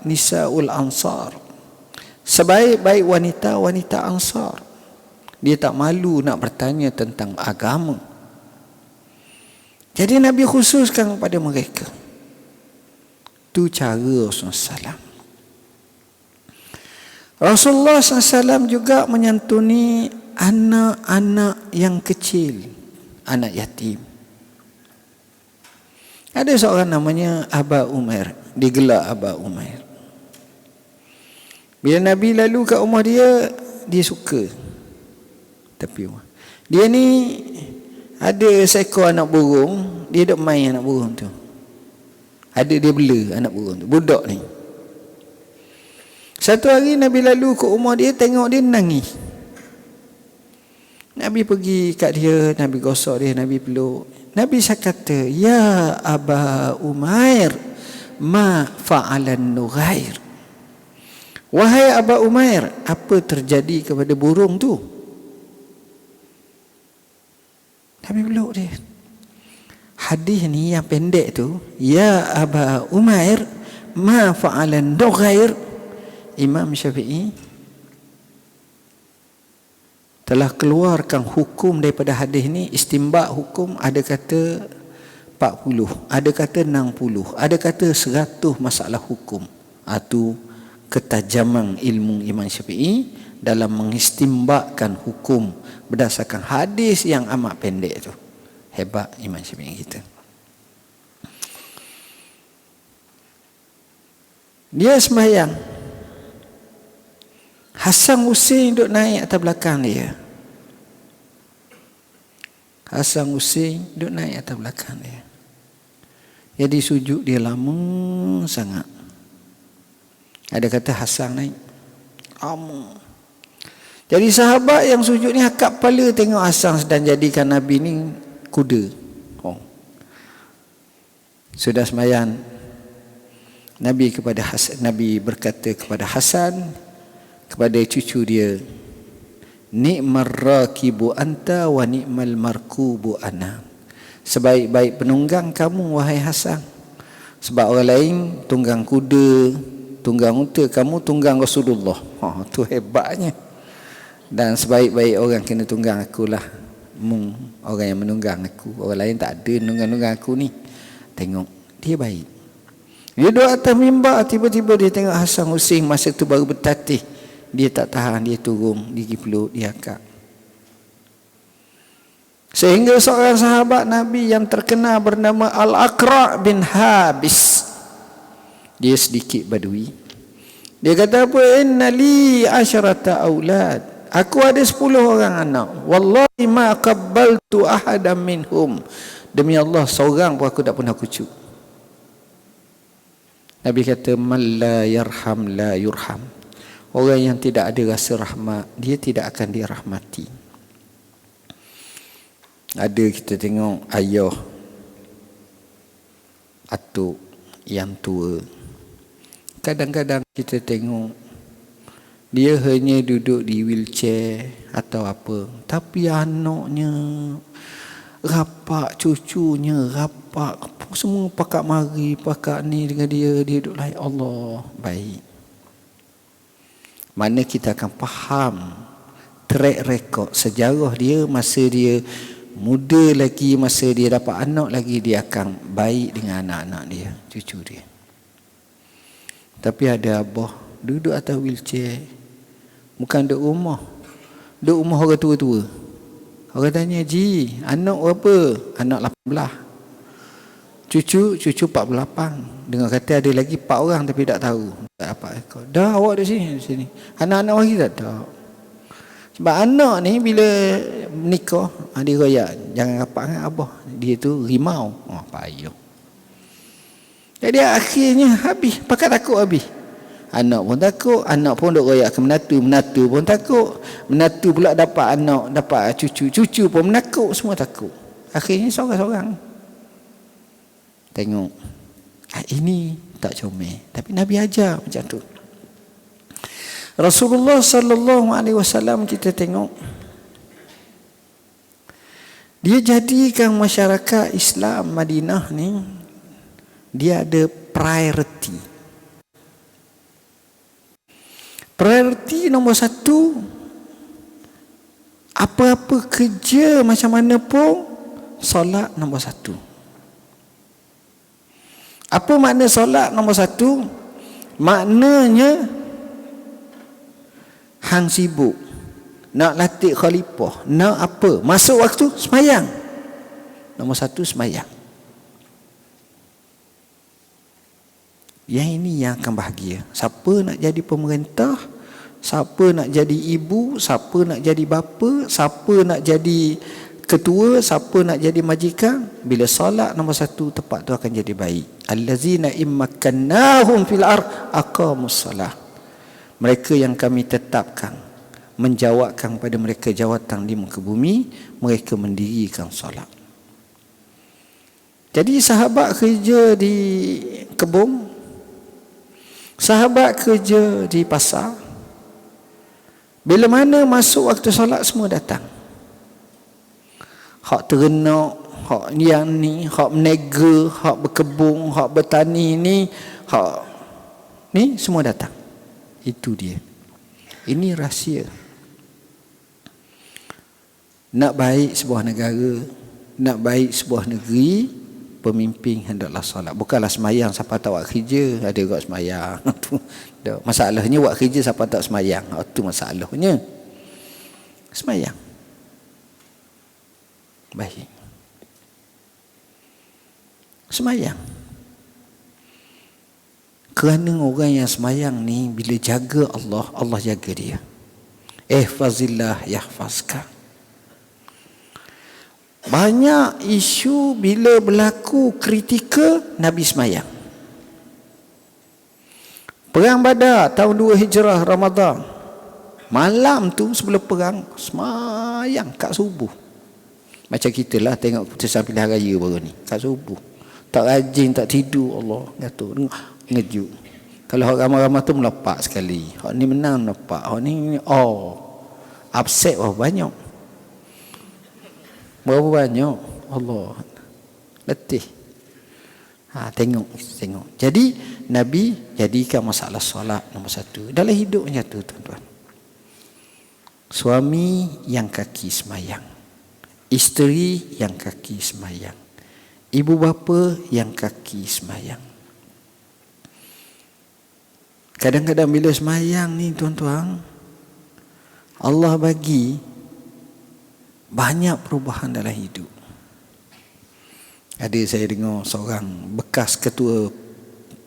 nisaul Ansar, sebaik-baik wanita Ansar. Dia tak malu nak bertanya tentang agama. Jadi Nabi khususkan kepada mereka. Itu cara Rasulullah SAW. Rasulullah SAW juga menyantuni anak-anak yang kecil, anak yatim. Ada seorang namanya Aba Umair, digelar Aba Umair. Bila Nabi lalu kat rumah dia, dia suka. Tapi dia ni ada seekor anak burung, dia duk main anak burung tu. Ada dia bela anak burung tu, budak ni. Satu hari Nabi lalu ke rumah dia, tengok dia nangis. Nabi pergi kat dia, Nabi gosok dia, Nabi peluk. Nabi kata, ya Aba Umair, ma fa'alan nughair. Wahai Aba Umair, apa terjadi kepada burung tu? Nabi peluk dia. hadis ni yang pendek tu, ya Aba Umair ma fa'alan dughair, Imam Syafi'i telah keluarkan hukum daripada hadis ni. Istinbat hukum, ada kata 40, ada kata 60, ada kata 100 masalah hukum. Itu ketajaman ilmu Imam Syafi'i dalam mengistimbatkan hukum berdasarkan hadis yang amat pendek tu. Hebat Imam Syafi'i kita. Dia sembahyang, Hasan Husin duduk naik atas belakang dia. Hasan Husin duduk naik atas belakang dia. Jadi sujud dia lama sangat. Ada kata Hasan naik lama. Jadi sahabat yang sujud ni akak kepala tengok Hasan sedang jadikan Nabi ni kuda. Sudah sembahyang, Nabi berkata kepada Hasan, kepada cucu dia, ni'mar rakibu anta wa ni'mal markubu ana. Sebaik-baik penunggang kamu wahai Hasan. Sebab orang lain tunggang kuda, tunggang unta, kamu tunggang Rasulullah. Tu hebatnya. Dan sebaik-baik orang kena tunggang akulah. Orang yang menunggang aku. Orang lain tak ada nunggang-nunggang aku ni. Tengok, dia baik. Dia duduk atas mimbar, tiba-tiba dia tengok Hasan Husin masa tu baru bertatih. Dia tak tahan, dia turun, dia pergi peluk, dia akak. Sehingga seorang sahabat Nabi yang terkenal bernama Al-Aqra' bin Habis, dia sedikit badui. Dia kata apa? Inna li asyrata aulad. Aku ada 10 orang anak. Wallahi ma qabbaltu ahadan minhum. Demi Allah, seorang pun aku tak pernah kucuk. Nabi kata, man la yarham la yurham. Orang yang tidak ada rasa rahmat, dia tidak akan dirahmati. Ada kita tengok ayah, atuk yang tua. Kadang-kadang kita tengok dia hanya duduk di wheelchair atau apa, tapi anaknya rapat, cucunya rapat, semua pakak mari, pakak ni dengan dia duduk lain. Allah baik. Mana kita akan faham track record sejarah dia masa dia muda lagi, masa dia dapat anak lagi, dia akan baik dengan anak-anak dia, cucu dia. Tapi ada abah duduk atas wheelchair, bukan duduk rumah. Duduk rumah orang tua-tua. Orang tanya, Ji, anak berapa? Anak 18. Cucu 48. Dengar kata ada lagi 4 orang tapi tak tahu. Tak apa ekor. Dah awak di sini. Anak-anak lagi tak tahu. Sebab anak ni bila nikah, dia royak, jangan rapat dengan abah. Dia tu rimau. Payah. Jadi akhirnya habis, pakat takut habis. Anak pun takut, anak pun duk royak ke menatu pun takut. Menatu pula dapat anak, dapat cucu pun menakut, semua takut. Akhirnya seorang-seorang. Tengok, ini tak comel, tapi Nabi ajar macam tu. Rasulullah sallallahu alaihi wasallam kita tengok, dia jadikan masyarakat Islam Madinah ni, dia ada priority. Priority nombor 1, apa-apa kerja macam mana pun, solat nombor 1. Apa makna solat nombor 1? Maknanya hang sibuk nak latih khalifah, nak apa, masuk waktu sembahyang. Nombor 1 sembahyang. Yang ini yang akan bahagia. Siapa nak jadi pemerintah, siapa nak jadi ibu, siapa nak jadi bapa, siapa nak jadi ketua, siapa nak jadi majikan, bila solat nombor 1, tempat tu akan jadi baik. Allazina immakannahum fil ard aqamus salah. Mereka yang kami tetapkan, menjawabkan pada mereka jawatan di muka bumi, mereka mendirikan solat. Jadi sahabat kerja di kebun, sahabat kerja di pasar, bila mana masuk waktu solat semua datang. Hak terenak, hak yang ni, hak menega, hak berkebun, hak bertani ni, hak ni semua datang. Itu dia. Ini rahsia. Nak baik sebuah negara, nak baik sebuah negeri, pemimpin hendaklah solat. Bukanlah semayang siapa tak buat kerja, ada orang semayang. Masalahnya buat kerja siapa tak semayang. Itu masalahnya. Semayang. Baik. Semayang. Kerana orang yang semayang ni bila jaga Allah, Allah jaga dia. Ihfazillah yahfazka. Banyak isu bila berlaku kritikal, Nabi semayang. Perang Badar tahun 2 Hijrah Ramadan. Malam tu sebelum perang semayang kat subuh. Macam kita lah tengok putusan pilihan raya baru ni kat subuh. Tak rajin, tak tidur, Allah kata ngejut. Kalau orang ramai-ramai tu melepak sekali. Hak ni menang melepak. Hak ni upset banyak. Berapa banyak? Allah letih. Tengok. Jadi Nabi jadikan masalah solat nombor satu dalam hidupnya tu, tuan-tuan. Suami yang kaki semayang, isteri yang kaki semayang, ibu bapa yang kaki semayang. Kadang-kadang bila semayang ni, tuan-tuan, Allah bagi banyak perubahan dalam hidup. Ada saya dengar seorang bekas ketua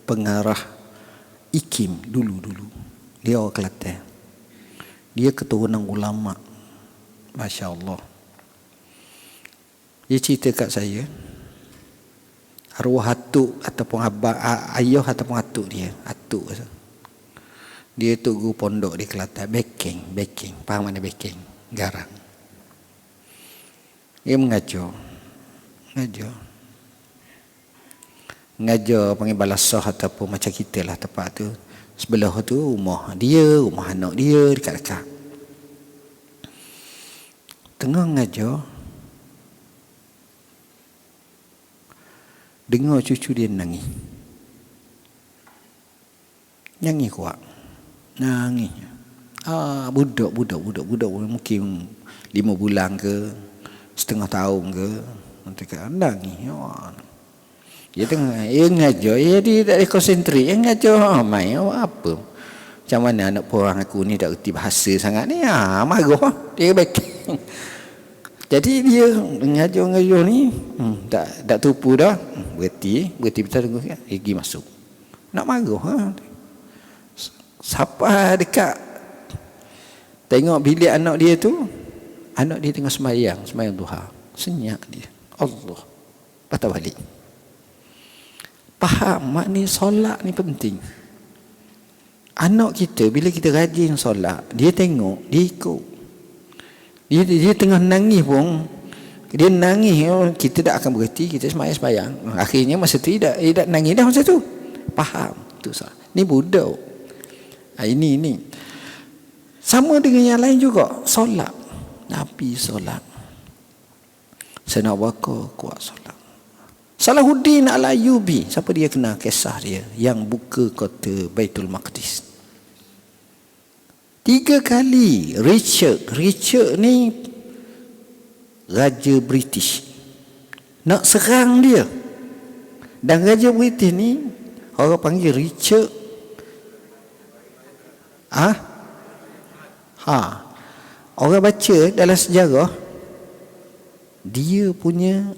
pengarah IKIM dulu. Dia orang Kelantan. Dia keturunan ulama. Masya Allah. Dia cerita kat saya, arwah atuk ataupun ayah ataupun atuk dia, dia tu guru pondok di Kelantan, backing. Faham mana backing? Garang. Dia mengajar panggil balasah ataupun macam kita lah tempat tu. Sebelah tu rumah dia, rumah anak dia dekat-dekat. Tengah mengajar, dengar cucu dia nangis kuat. Nangis. Budak mungkin 5 bulan ke setengah tahun ke, nanti kan nangis. Dia tengah ngajar, dia tak ada konsentrate. Ngajar main apa? Macam mana anak porang aku ni tak reti bahasa sangat ni? Marah dia backing. Jadi dia ngajar ni tak tupu dah. Berhenti betul tengok kan. Pergi masuk. Nak marah Siapa dekat tengok bilik anak dia tu, anak dia tengah sembahyang duha. Senyap dia. Allah. Patah balik. Faham makna solat ni penting. Anak kita bila kita rajin solat, dia tengok, dia ikut. Dia tengah nangis pun, dia nangis, kita tak akan berhenti, kita sembahyang. Akhirnya masa tu dia tak nangis dah masa tu. Faham tu sah. Ni budak. Ini sama dengan yang lain juga. Solat, Nabi solat. Saya nak bakar kuat solat. Salahuddin Al-Ayyubi, siapa dia kenal kisah dia yang buka kota Baitul Maqdis 3 kali. Richard ni Raja British nak serang dia, dan Raja British ni orang panggil Richard orang baca dalam sejarah dia punya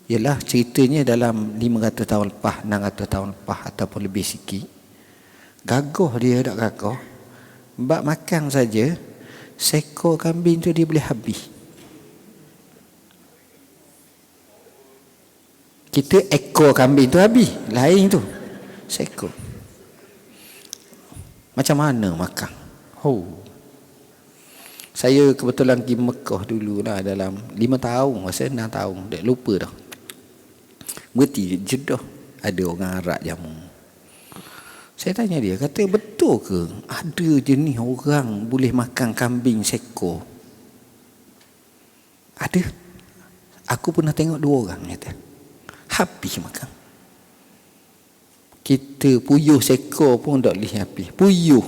ialah ceritanya dalam 500 tahun lepas, 600 tahun lepas ataupun lebih sikit. Gagah dia tak gagah. Bak makan saja seekor kambing tu dia boleh habis. Kita ekor kambing tu habis, lain tu seekor. Macam mana makan? Saya kebetulan pergi Mekah dulu lah dalam 5 tahun, masa 6 tahun, dah lupa dah. Berhenti Jeddah, ada orang Arab jamu. Saya tanya dia, kata betul ke ada jenis orang boleh makan kambing seekor? Aku pernah tengok 2 orang kata. Habis makan. Kita puyuh sekor pun tak boleh habis. Puyuh.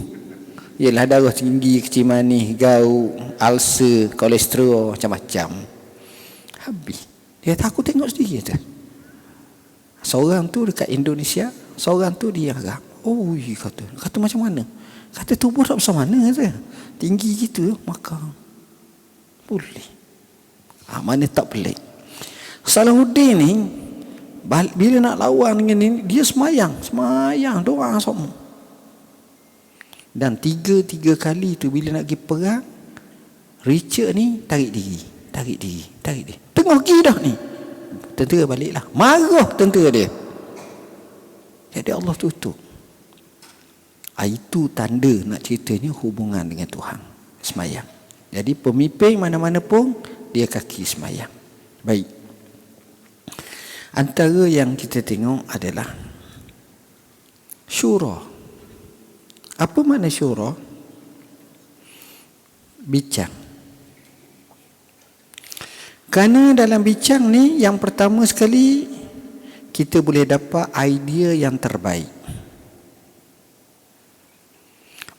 Ialah darah tinggi, kecil manis, gaut, ulcer, kolesterol, macam-macam. Habis. Dia kata, aku tengok sendiri kata. Seorang tu dekat Indonesia, seorang tu di Arab. Oh, kata macam mana? Kata tubuh tak besar mana kata. Tinggi gitu makan. Boleh. Mana tak pelik. Salahuddin ni bila nak lawan dengan ini, dia semayang doa semua. Dan 3 kali tu bila nak pergi perang, Richard ni tarik diri. Tengok pergi dah ni. Tentera baliklah. Marah tentera dia. Jadi Allah tutup. Itu tanda nak ceritanya hubungan dengan Tuhan. Semayang. Jadi pemimpin mana-mana pun dia kaki semayang. Baik. Antara yang kita tengok adalah syura. Apa makna syura? Bincang. Kerana dalam bincang ni yang pertama sekali kita boleh dapat idea yang terbaik.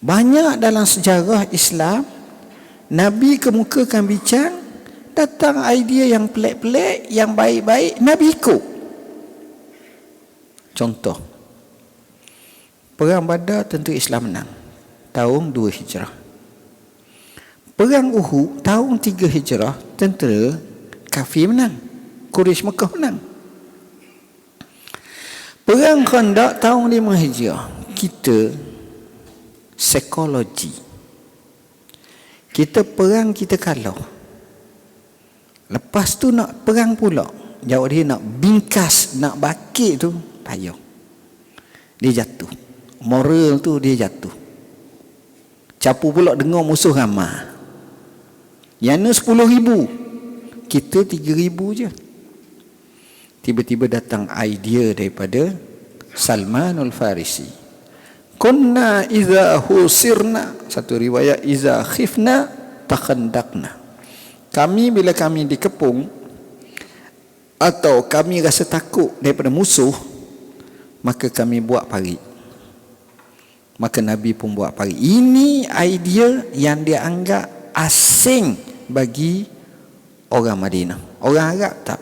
Banyak dalam sejarah Islam Nabi kemukakan bincang, datang idea yang pelik-pelik, yang baik-baik, Nabi ikut. Contoh, Perang Badar tentu Islam menang. Tahun 2 Hijrah. Perang Uhud tahun 3 Hijrah, tentera kafir menang. Quraisy Mekah menang. Perang Khandaq tahun 5 Hijrah. Kita psikologi. Kita perang, kita kalah. Lepas tu nak perang pula. Jawab dia nak bingkas, nak bakit tu, payah. Dia jatuh. Moral tu dia jatuh. Capu pula dengar musuh ramai. Yang 10,000. Kita 3,000 je. Tiba-tiba datang idea daripada Salmanul Farisi. Kunna iza husirna. Satu riwayat iza khifna takhandakna. Kami bila kami dikepung atau kami rasa takut daripada musuh, maka kami buat parit. Maka Nabi pun buat parit. Ini idea yang dia anggap asing bagi orang Madinah. Orang Arab tak.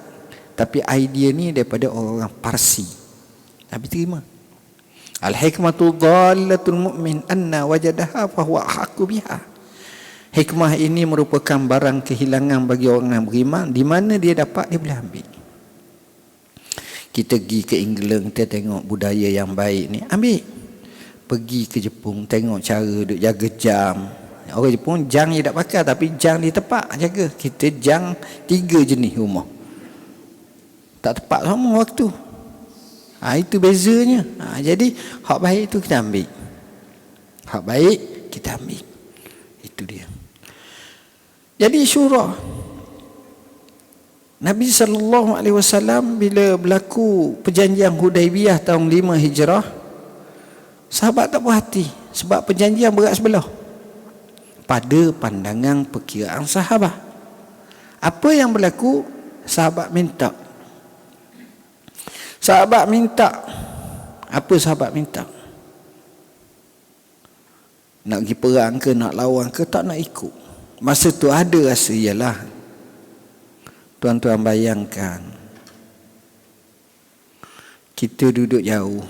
Tapi idea ni daripada orang Parsi. Nabi terima. Al-hikmatu dhallatul mu'min anna wajadaha fahuwa ahqqu biha. Hikmah ini merupakan barang kehilangan bagi orang yang beriman. Di mana dia dapat, dia boleh ambil. Kita pergi ke England, kita tengok budaya yang baik ni, ambil. Pergi ke Jepun, tengok cara duk jaga jam. Orang Jepun jam dia tak pakai, tapi jam dia tepat jaga. Kita jam 3 jenis rumah, tak tepat sama waktu. Itu bezanya. Jadi hak baik tu kita ambil. Hak baik kita ambil. Itu dia. Jadi syura. Nabi SAW bila berlaku perjanjian Hudaibiyah tahun 5 Hijrah, sahabat tak puas hati sebab perjanjian berat sebelah. Pada pandangan perkiraan sahabat, apa yang berlaku? Sahabat minta. Apa sahabat minta? Nak pergi perang ke, nak lawan ke, tak nak ikut. Masa tu ada rasa, ialah tuan-tuan bayangkan, kita duduk jauh,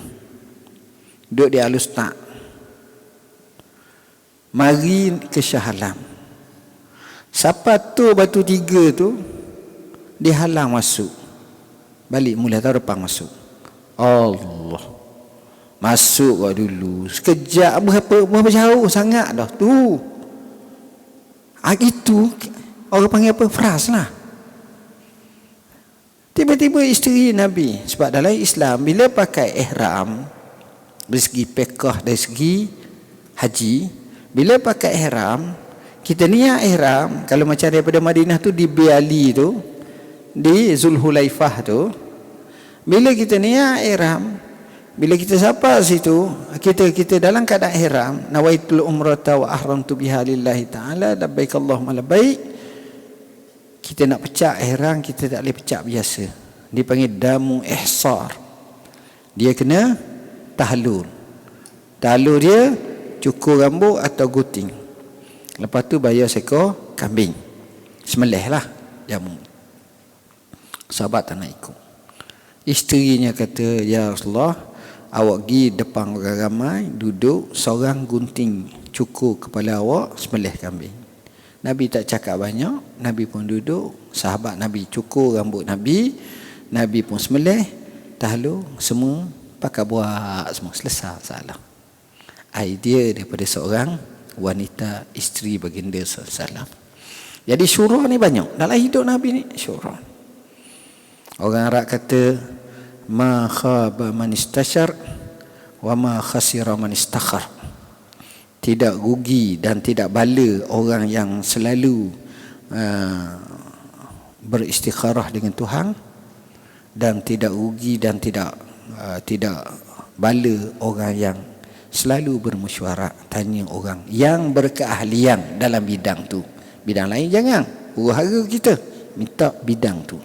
duduk di Al-Ustaz, mari ke Shah Alam. Siapa tu batu 3 tu dihalang masuk. Balik mula tahun depan masuk. Allah. Masuk kau dulu. Sekejap berapa jauh sangat dah tu. Itu orang panggil apa? Fras lah. Tiba-tiba isteri Nabi, sebab dalam Islam bila pakai ihram, dari segi fiqh, dari segi haji, bila pakai ihram, kita niat ihram, kalau macam daripada Madinah tu di Biali tu, di Zulhulaifah tu, bila kita niat ihram, bila kita sampai situ, kita dalam keadaan ihram, nawaitul umrata wa ahramtu biha lillahi ta'ala, labbaik Allahumma labbaik, Kita nak pecah ihram, kita tak boleh pecah biasa. Dia panggil damu ihsar. Dia kena tahlul. Tahlul dia cukur rambut atau gunting. Lepas tu bayar seekor kambing. Sembelih lah jamu. Sahabat tak nak ikut. Isterinya kata, ya Rasulullah, awak pergi depan orang ramai, duduk, seorang gunting, cukur kepala awak, sembelih kambing. Nabi tak cakap banyak, Nabi pun duduk, sahabat Nabi cukur rambut Nabi, Nabi pun sembelih, tahlul, semua pakai buat, semua selesai salah. Idea daripada seorang wanita isteri baginda sallallahu. Jadi syura ni banyak dalam hidup Nabi ni, syura. Orang Arab kata, ma khaba man istashar wa ma khasira man istakhar. Tidak rugi dan tidak bala orang yang selalu beristikharah dengan Tuhan, dan tidak rugi dan tidak bala orang yang selalu bermesyuarat, tanya orang yang berkeahlian dalam bidang tu. Bidang lain jangan, huru-hara kita, minta bidang tu.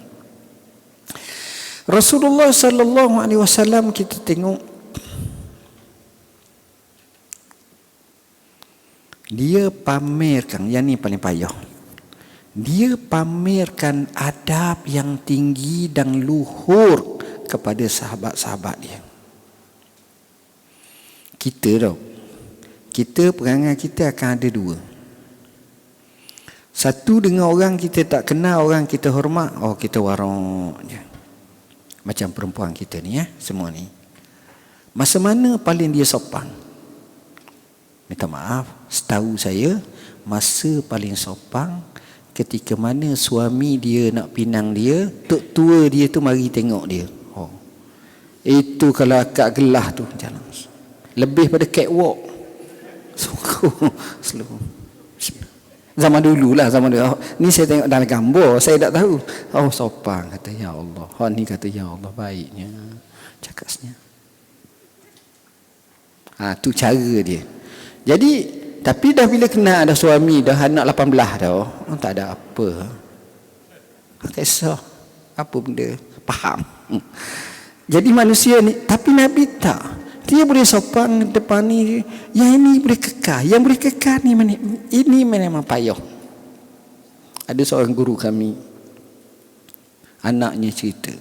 Rasulullah sallallahu alaihi wasallam kita tengok dia pamerkan, yang ni paling payah. Dia pamerkan adab yang tinggi dan luhur kepada sahabat-sahabat dia. Kita perangai kita akan ada dua. Satu, dengan orang kita tak kenal, orang kita hormat, oh kita warok je. Macam perempuan kita ni semua ni. Masa mana paling dia sopan? Minta maaf, setahu saya masa paling sopan ketika mana suami dia nak pinang dia, tok tua dia tu mari tengok dia. Oh. Itu kalau akak gelah tu jalan. Lebih pada catwalk. Slow. Zaman dulu. Ni saya tengok dalam gambar, saya tak tahu. Oh sopan, kata ya Allah. Oh ni kata ya Allah, baiknya. Cakapnya. Tu cara dia. Jadi, tapi dah bila kena ada suami, dah anak 18 dah, tak ada apa. Kisah apa benda, faham. Jadi manusia ni, tapi Nabi tak. Dia boleh sopan depan ni, yang ini boleh kekal. Yang boleh kekal ni mana? Ini memang payah. Ada seorang guru kami, anaknya cerita.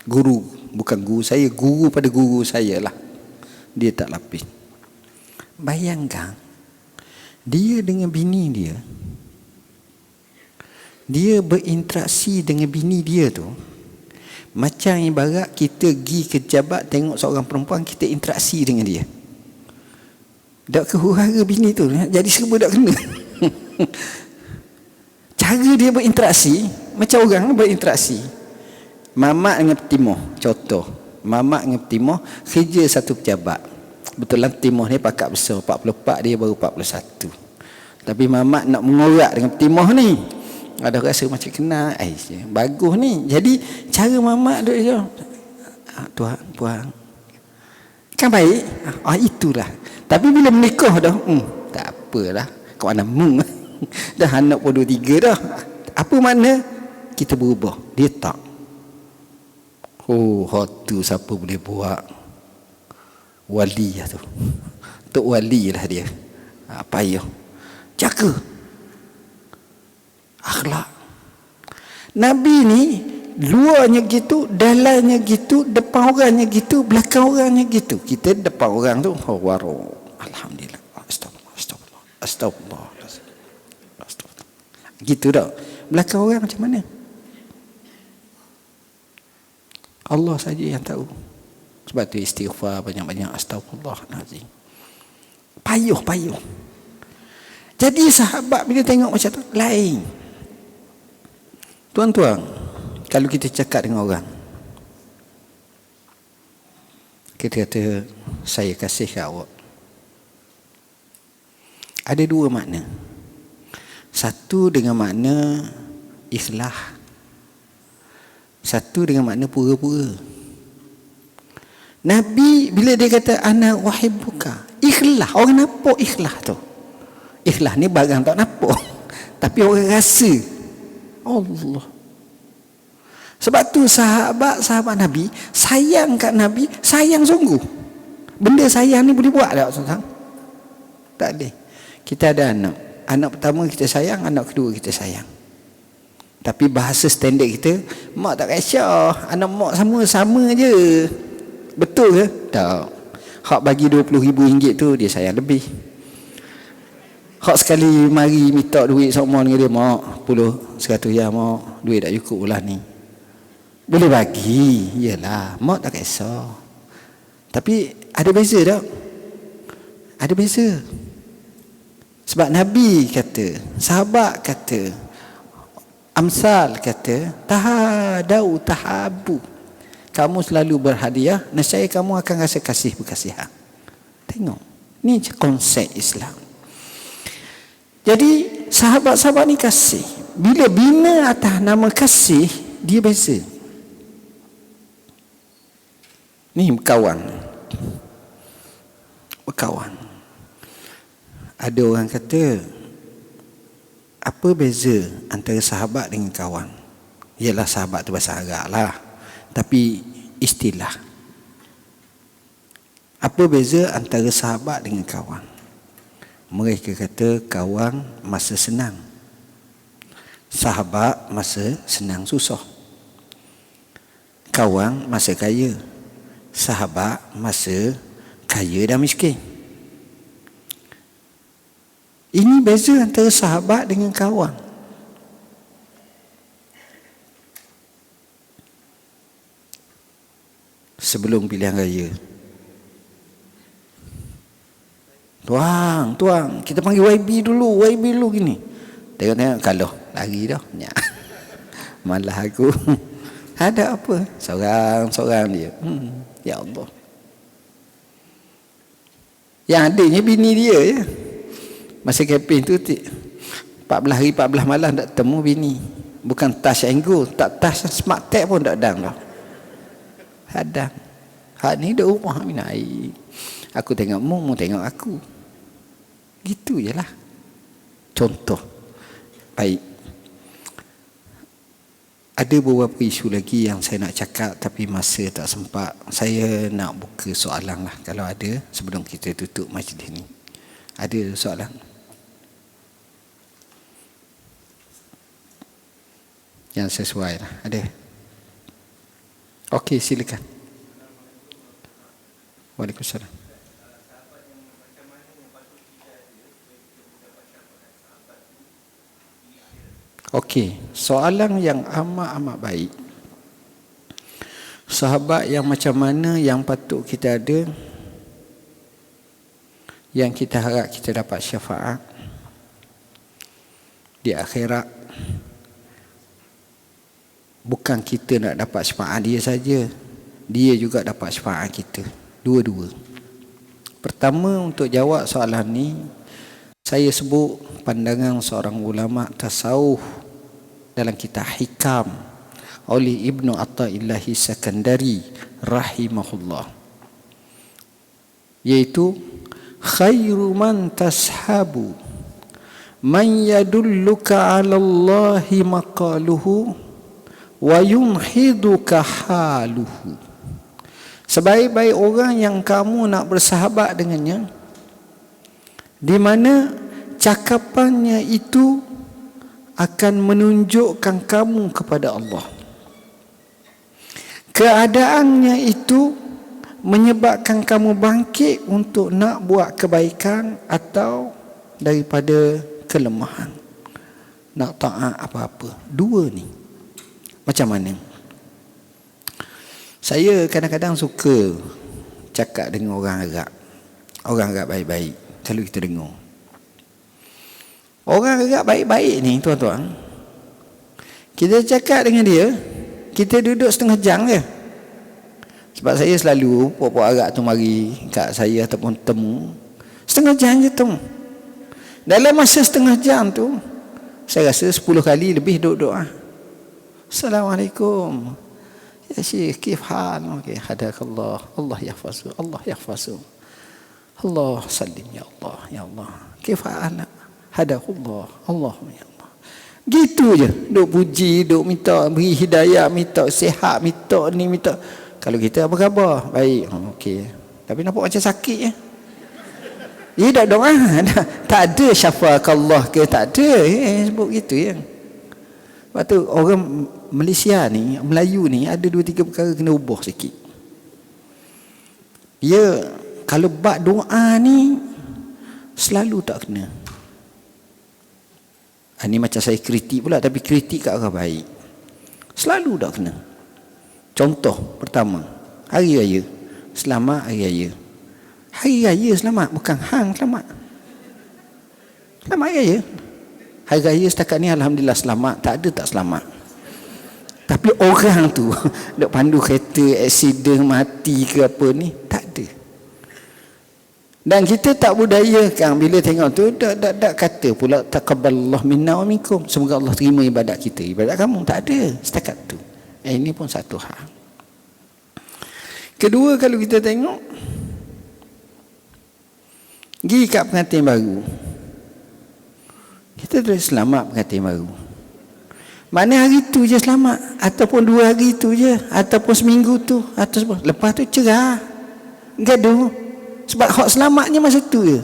Guru, bukan guru saya, guru pada guru saya lah. Dia tak lapis. Bayangkan, dia dengan bini dia, dia berinteraksi dengan bini dia tu macam ibarat kita pergi ke jabat tengok seorang perempuan, kita interaksi dengan dia. Tak ke huru-hara bini tu, jadi serba tak kena. Cara dia berinteraksi macam orang berinteraksi. Mamak dengan petimah, contoh. Mamak dengan petimah kerja satu pejabat. Betulan petimah ni pakak besar, 44, dia baru 41. Tapi mamak nak mengorak dengan petimah ni, ada rasa macam kenal, bagus ni. Jadi cara mamak duk je, tuan, puan, kan baik. Itulah. Tapi bila menikah dah, tak apalah, kau mana mung. Dah anak pun 23 dah. Apa makna? Kita berubah. Dia tak. Oh, tu siapa boleh buat? Wali lah tu. Tok wali lah dia. Payah. Jaga akhlak. Nabi ni luarnya gitu, dalamnya gitu, depan orangnya gitu, belakang orangnya gitu. Kita depan orang tu, waro, alhamdulillah, astagfirullah. Gitu dah. Belakang orang macam mana? Allah saja yang tahu. Sebab tu istighfar banyak-banyak, astagfirullahalazim. Payuh. Jadi sahabat bila tengok macam tu, lain. Tuan-tuan, kalau kita cakap dengan orang, kita kata, saya kasih kat awak, ada dua makna. Satu dengan makna ikhlas, satu dengan makna pura-pura. Nabi bila dia kata ana uhibbuka, ikhlas, orang nampak ikhlas tu. Ikhlas ni barang tak nampak, tapi orang rasa Allah. Sebab tu sahabat Nabi sayang kat Nabi, sayang sungguh. Benda sayang ni boleh buat tak tuan-tuan? Tak boleh. Kita ada anak pertama kita sayang, anak kedua kita sayang. Tapi bahasa standard kita, mak tak kisah, anak mak sama je. Betul ke? Tak. Hak bagi RM20,000 tu dia sayang lebih. Hak sekali mari minta duit sama dengan dia, mak 10-100 ya mak, duit tak cukup bulan ni. Boleh bagi, iyalah, mak tak kisah. Tapi ada beza tak? Ada beza. Sebab Nabi kata, sahabat kata, Amsal kata, tahadau tahabu. Kamu selalu berhadiah, nescaya kamu akan rasa kasih berkasihan. Tengok, ni konsep Islam. Jadi sahabat-sahabat ni kasih. Bila bina atas nama kasih, dia beza. Ni berkawan. Ada orang kata, apa beza antara sahabat dengan kawan? Ialah sahabat tu bahasa Arab lah, tapi istilah. Apa beza antara sahabat dengan kawan? Mereka kata kawan masa senang, sahabat masa senang susah. Kawan masa kaya, sahabat masa kaya dan miskin. Ini beza antara sahabat dengan kawan. Sebelum pilihan raya, Tuang, kita panggil YB dulu gini. Tengok kalau lari dah. Malah aku. Ada apa? Seorang dia. Ya Allah. Yang adanya bini dia ya. Masa kempen tu 14 hari 14 malam tak temu bini. Bukan touch and go, tak touch smart tag pun tak dang dah. Hadang. Hak ni duk rumah minai. Aku tengok mu tengok aku. Gitu je lah. Contoh. Baik. Ada beberapa isu lagi yang saya nak cakap tapi masa tak sempat. Saya nak buka soalan lah kalau ada sebelum kita tutup majlis ni. Ada soalan? Yang sesuai lah. Ada? Okey, silakan. Waalaikumsalam. Okey, soalan yang amat baik. Sahabat yang macam mana yang patut kita ada, yang kita harap kita dapat syafaat di akhirat. Bukan kita nak dapat syafaat dia saja, dia juga dapat syafaat kita. Dua-dua. Pertama, untuk jawab soalan ni, saya sebut pandangan seorang ulama tasawuf dalam kitab Hikam oleh Ibnu Athaillah Sakandari rahimahullah, iaitu khairu man tashabu man yadulluka 'ala Allahi maqaluhu wa yunhiduka haluhu. Sebaik-baik orang yang kamu nak bersahabat dengannya, di mana cakapannya itu akan menunjukkan kamu kepada Allah. Keadaannya itu menyebabkan kamu bangkit untuk nak buat kebaikan atau daripada kelemahan, nak taat apa-apa. Dua ni macam mana? Saya kadang-kadang suka cakap dengan orang Arab baik-baik. Kalau kita dengar orang Arab baik-baik ni tuan-tuan, kita cakap dengan dia, kita duduk setengah jam je. Sebab saya selalu puak-puak Arab tu mari kat saya ataupun temu, setengah jam je temu. Dalam masa setengah jam tu, saya rasa 10 kali lebih duduk doa. Assalamualaikum ya Syekh, kif hal? Okey, hadakallah, Allah yahfazu, Allah yahfazu. Allah sallim ya Allah, ya Allah. Kif hal? Hadakallah, Allah ya Allah. Gitu je. Duk puji, duk minta beri hidayah, minta sihat, minta ni, minta. Kalau kita apa khabar? Baik. Okey. Tapi nampak macam sakit je. Ya tak doa. Tak ada syafaqallah ke, tak ada. Sebut gitu ya. Sebab tu orang Malaysia ni, Melayu ni ada 2-3 perkara kena ubah sikit. Ya, kalau bab doa ni selalu tak kena. Ini macam saya kritik pula, tapi kritik kat orang baik. Selalu tak kena. Contoh pertama, hari raya. Selamat hari raya. Hari raya selamat, bukan hang selamat. Selamat hari raya. Hari raya setakat ni alhamdulillah selamat, tak ada tak selamat. Tapi orang tu duk pandu kereta, aksiden, mati ke apa ni, tak ada. Dan kita tak budayakan bila tengok tu tak kata pula taqabbalallahu minna wa minkum. Semoga Allah terima ibadat kita. Ibadat kamu tak ada setakat tu. Ini pun satu hal. Kedua, kalau kita tengok pergi kat pengantin baru, kita terus selamat pengantin baru. Mana hari tu je selamat, ataupun 2 hari tu je, ataupun seminggu tu, ataupun lepas tu cerah, gaduh. Sebab hak selamatnya masa tu je.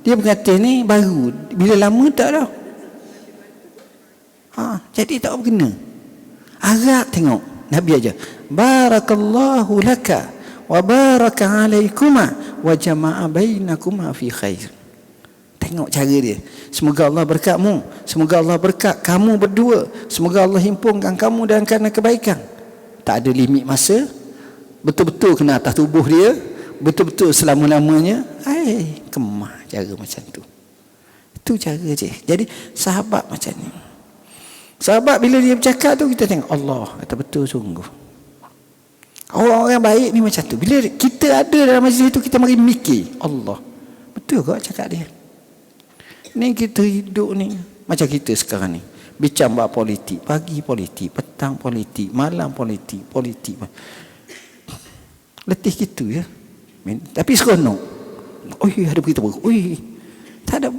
Dia pengantin ni baru, bila lama tak dah. Jadi tak berkena. Harap tengok Nabi aja. Barakallahu laka wa baraka alaikuma wa jama'a bainakuma fi khair. Tengok cara dia. Semoga Allah berkatmu, semoga Allah berkat kamu berdua, semoga Allah himpunkan kamu dalam keadaan kebaikan. Tak ada limit masa. Betul-betul kena atas tubuh dia, betul-betul selama-lamanya. Kemah cara macam tu. Itu cara je. Jadi sahabat macam ni. Sahabat bila dia bercakap tu, kita tengok Allah kata betul sungguh. Orang-orang baik ni macam tu. Bila kita ada dalam majlis tu, kita mari mikir Allah, betul ke cakap dia ni? Kita hidup ni macam kita sekarang ni, bincang bab politik, pagi politik, petang politik, malam politik, letih gitu ya. Tapi seronok. Ada berita baru. Tak ada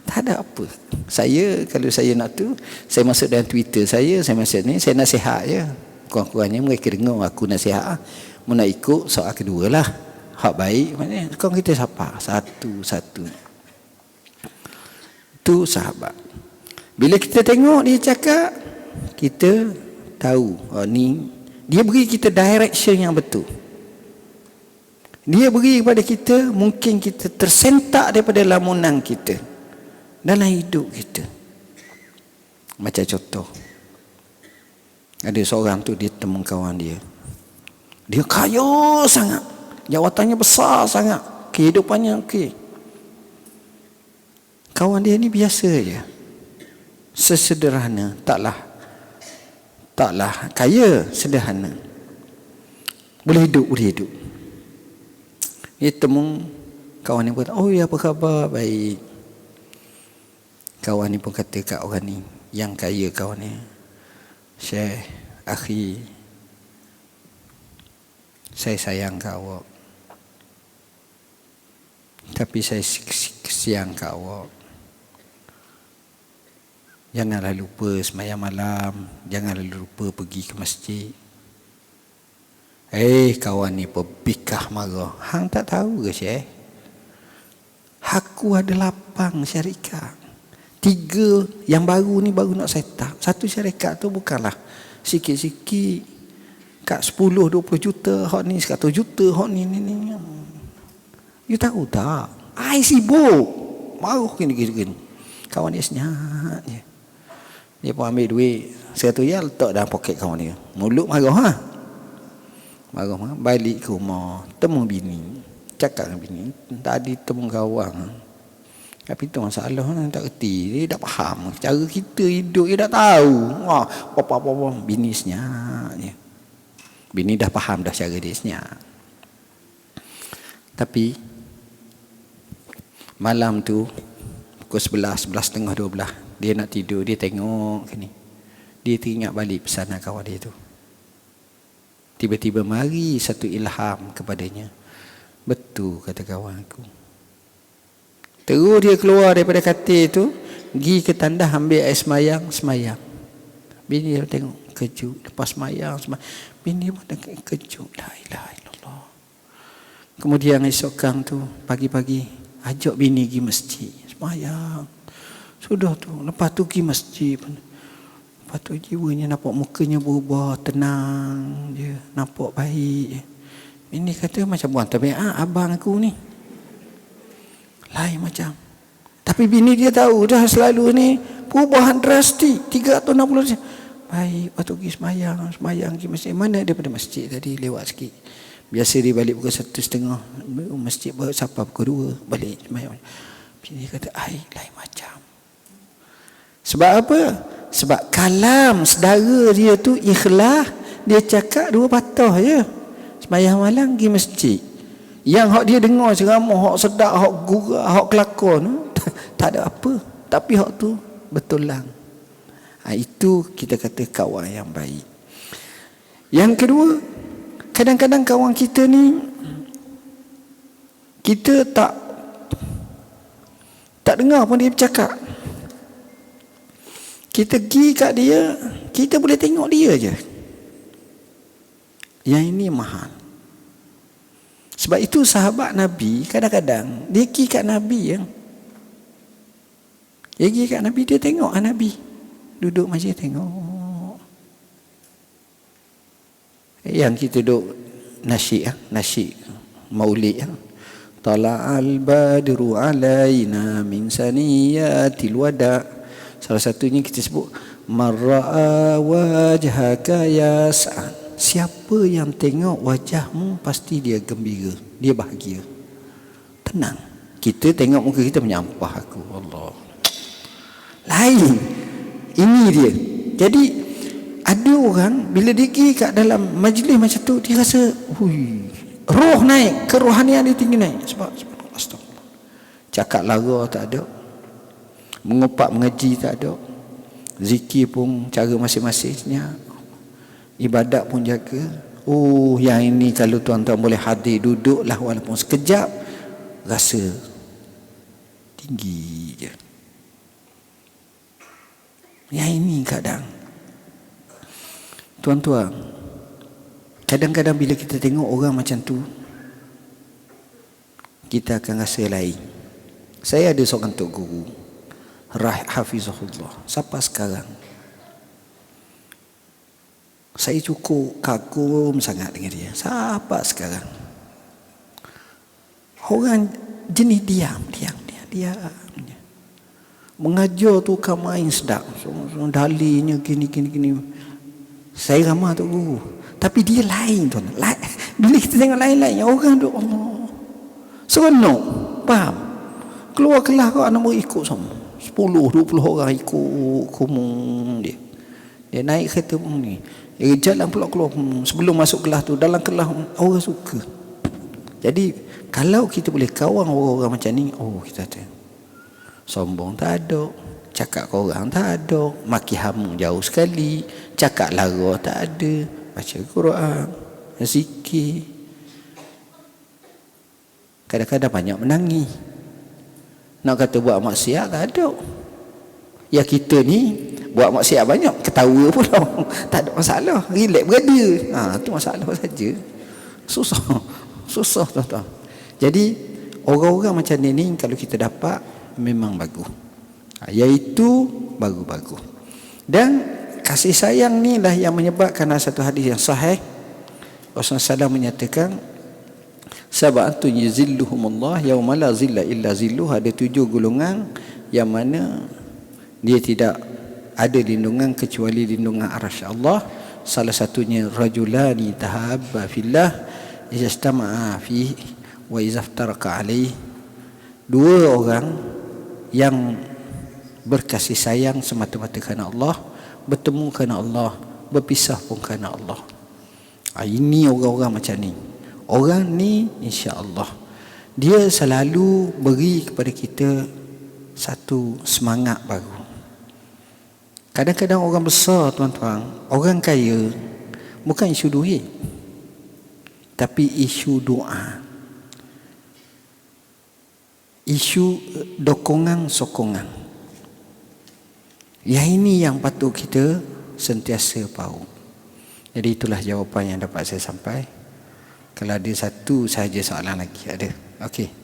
tak ada apa. Saya kalau saya nak tu, saya masuk dalam Twitter saya masuk ni, saya nasihat je. Kurang-kurangnya mereka dengar aku nasihat. Mau nak ikut soal kedua lah. Hak baik mana? Kau kita siapa? Satu-satu. Tu sahabat. Bila kita tengok dia cakap, kita tahu ni dia beri kita direction yang betul. Dia beri kepada kita, mungkin kita tersentak daripada lamunan kita dalam hidup kita. Macam contoh, ada seorang tu, dia temu kawan dia. Dia kaya sangat, jawatannya besar sangat, kehidupannya okey. Kawan dia ni biasa je, sesederhana, taklah kaya, sederhana, boleh hidup. Dia temu kawan ni, kata, apa khabar? Baik. Kawan ni pun kata kat orang ni yang kaya, kawan ni, Syekh, akhi, saya sayang kat awak, tapi saya kesian kat awak. Janganlah lupa sembahyang malam, janganlah lupa pergi ke masjid. Kawan ni perbikah marah. Hang tak tahu ke Syekh? Aku ada 8 syarikat. 3 yang baru ni baru nak set up. 1 syarikat tu bukanlah sikit-sikit, kat 10-20 juta, hak ni 100 juta, hak ni. You tahu tak? Sibuk. Maruh gini. Kawan dia senyap je. Dia pun ambil duit 100 riyal, letak dalam poket kawan dia. Mulut marah marah, balik ke rumah, temu bini, cakap dengan bini, tadi temu kawan, tapi tu masalah tak kerti, dia tak faham cara kita hidup, dia dah tahu. Apa-apa bini senyap je. Bini dah faham dah cara dia senyap. Tapi malam tu pukul 11:30, 12, dia nak tidur, dia tengok ni, dia teringat balik pesanan kawan dia tu. Tiba-tiba mari satu ilham kepadanya. Betul kata kawan aku. Terus dia keluar daripada katil tu, Pergi ke tandas ambil air semayang. Bini dia tengok kejut. Lepas semayang. Bini pun tengok kejut. La ilaha illallah. Kemudian esokkan tu pagi-pagi ajak bini pergi masjid. Semayang. Sudah tu. Lepas tu pergi masjid pun. Lepas tu jiwanya nampak mukanya berubah. Tenang je. Nampak baik je. Bini kata macam buang tabiat abang aku ni. Lain macam. Tapi bini dia tahu dah selalu ni perubahan drastik 360 darjah. Baik, lepas tu pergi semayang pergi masjid. Mana daripada masjid tadi lewat sikit. Biasa dia balik pukul 1:30. Masjid baru sampai pukul 2 balik semayang. Bini kata lain macam. Sebab apa? Sebab kalam saudara dia tu ikhlas. Dia cakap 2 patah je. Semayang malam pergi masjid. Yang hak dia dengar ceramah, hak sedap, hak gurau, hak kelakon, tak ada apa. Tapi hak tu betul lah. Itu kita kata kawan yang baik. Yang kedua, kadang-kadang kawan kita ni kita tak dengar pun dia bercakap. Kita pergi kat dia, kita boleh tengok dia je. Yang ini mahal. Sebab itu sahabat Nabi kadang-kadang dia pergi kat Nabi ya. Dia pergi kat Nabi, dia tengok Nabi duduk masjid tengok. Yang kita duduk nasyid maulid ya. Tala'al badru alaina min saniyatil wada. Salah satunya kita sebut marra'a wajhaka yas'an. Siapa yang tengok wajahmu pasti dia gembira, dia bahagia. Tenang. Kita tengok muka kita menyampah aku. Allah. Lain. Ini dia. Jadi ada orang bila dia pergi kat dalam majlis macam tu dia rasa roh naik, kerohanian dia tinggi naik. Sebab astagfirullah. Cakap lara tak ada. Mengupak mengaji tak ada. Zikir pun cara masing-masingnya. Ibadat pun jaga. Yang ini kalau tuan-tuan boleh hadir, duduklah walaupun sekejap, rasa tinggi je. Yang ini kadang tuan-tuan, kadang-kadang bila kita tengok orang macam tu, kita akan rasa lain. Saya ada seorang tok guru, Hafizahullah, sampai sekarang saya cukup kagum sangat dengan dia. Sampai sekarang orang jenis diam. Mengajar tu kan main sedap. So, dalilnya gini. Saya ramah tok guru. Tapi dia lain tuan. Bila kita tengok lain-lain, orang tu Allah. Seronok. Faham? Keluar kelas kau anak murid ikut semua. 10-20 orang ikut kumung dia. Dia naik kereta pun ni. Dia jalan pula keluar. Sebelum masuk kelas tu, dalam kelas orang suka. Jadi kalau kita boleh kawan orang-orang macam ni, kita tahu. Sombong tak ada, cakap ke orang tak ada, maki hamu jauh sekali, cakap lara tak ada, baca Quran, zikir. Kadang-kadang banyak menangis. Nak kata buat maksiat tak ada. Ya kita ni buat maksiat banyak, ketawa pula. Tak ada masalah, relax berada. Tu masalah saja. Susah tuan-tuan. Jadi orang-orang macam ni kalau kita dapat memang bagus. Iaitu bagus-bagus. Dan kasih sayang ni lah yang menyebabkan satu hadis yang sahih Rasulullah SAW menyatakan sab'atun yuzilluhumullah yauma la zilla illa zilluh. Ada 7 golongan yang mana dia tidak ada lindungan kecuali lindungan arasy Allah. Salah satunya rajulani tahabba fillah ijtama'a fihi wa izaftaraka alaihi. 2 orang yang berkasih sayang semata-mata kerana Allah, bertemu kerana Allah, berpisah pun kerana Allah. Ini orang-orang macam ni. Orang ni insya-Allah dia selalu beri kepada kita satu semangat baru. Kadang-kadang orang besar tuan-tuan, orang kaya bukan isu duit, tapi isu doa, isu dokongan sokongan. Yang ini yang patut kita sentiasa tahu. Jadi itulah jawapan yang dapat saya sampai. Kalau ada satu sahaja soalan lagi, ada. Okey.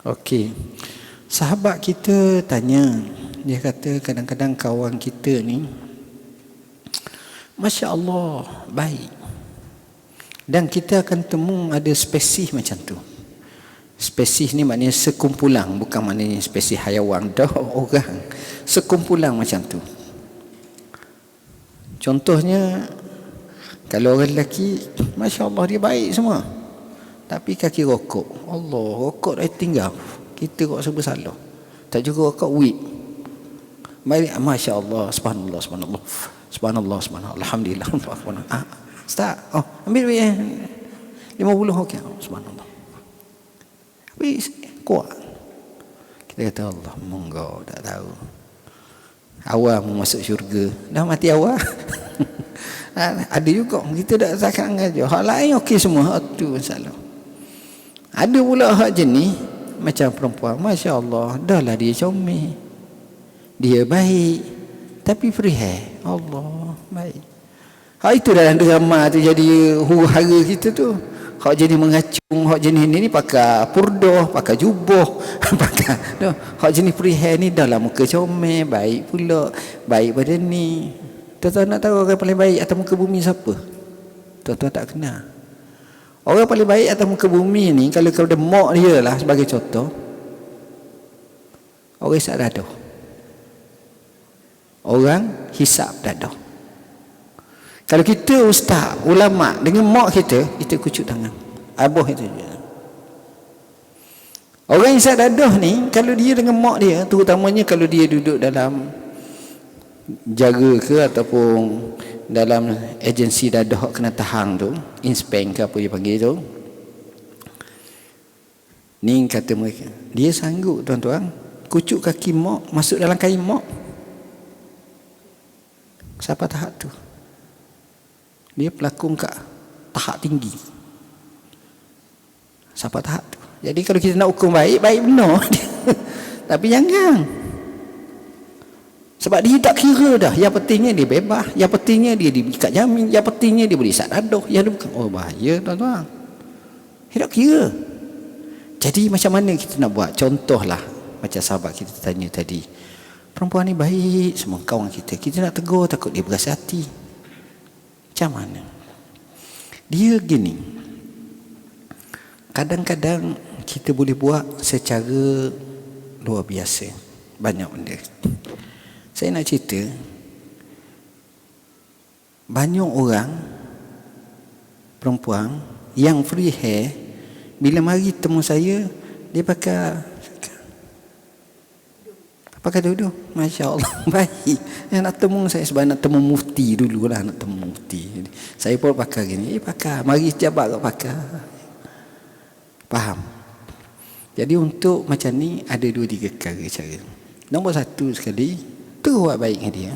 Okey. Sahabat kita tanya, dia kata kadang-kadang kawan kita ni Masya Allah baik, dan kita akan temu ada spesies macam tu. Spesies ni maknanya sekumpulan, bukan maknanya spesies haiwan dah, orang sekumpulan macam tu. Contohnya kalau orang lelaki Masya Allah dia baik semua, tapi kaki rokok, Allah rokok dah tinggal, kita kok serba salah. Tak juga rokok weed, baik Masya Allah, subhanallah, subhanallah, subhanallah, subhanallah, alhamdulillah, subhanallah. Ustaz, ambil duit 50, okey, subhanallah. Tapi kuat. Kita kata Allah, monggo tak tahu. Awal mau masuk syurga, dah mati awal. Ada juga kita dah zakat ngajar. Hak lain okey semua, tu masalah. Ada pula hak jenis macam perempuan, Masya Allah, dahlah dia comel, dia baik, tapi free hair, Allah baik. Hak itu dalam drama tu jadi huru-hara kita tu. Hak jadi mengacung, hak jenis ni pakai purdah, pakai jubah, pakai tu. Hak jenis free hair ni dalam muka comel, baik pula, baik badan ni. Tuan-tuan nak tahu orang paling baik atas muka bumi siapa? Tuan-tuan tak kenal. Orang paling baik atas muka bumi ni, kalau kau ada mak dia lah sebagai contoh, orang hisap dadah. Orang hisap dadah. Kalau kita ustaz, ulama dengan mak kita, kita kucuk tangan. Abah itu je. Orang hisap dadah ni, kalau dia dengan mak dia, terutamanya kalau dia duduk dalam jaga ke ataupun dalam agensi dadah kena tahan tu, inspect ke apa dia panggil tu, ni kata mereka, dia sanggup tuan-tuan kucuk kaki mak masuk dalam kain mak. Siapa tahap tu? Dia pelakon kat tahap tinggi. Siapa tahap tu? Jadi kalau kita nak hukum baik, baik benar. Tapi jangan. Sebab dia tak kira dah. Yang pentingnya dia bebas. Yang pentingnya dia diikat jamin. Yang pentingnya dia boleh isap dadah. Yang bukan. Oh bahaya tuan-tuan. Dia tak kira. Jadi macam mana kita nak buat? Contohlah macam sahabat kita tanya tadi. Perempuan ni baik semua kawan kita. Kita nak tegur takut dia berasa hati. Macam mana? Dia gini. Kadang-kadang kita boleh buat secara luar biasa. Banyak benda. Saya nak cerita, banyak orang perempuan yang free hair, bila mari temu saya, dia pakai duduk. Masya Allah, baik. Yang nak temu saya sebab nak temu mufti dulu lah, nak temu mufti. Saya pun pakai gini, pakai. Mari jabat kau pakai. Faham? Jadi untuk macam ni, ada 2-3 cara. Nombor satu sekali, tu buat baik dengan dia.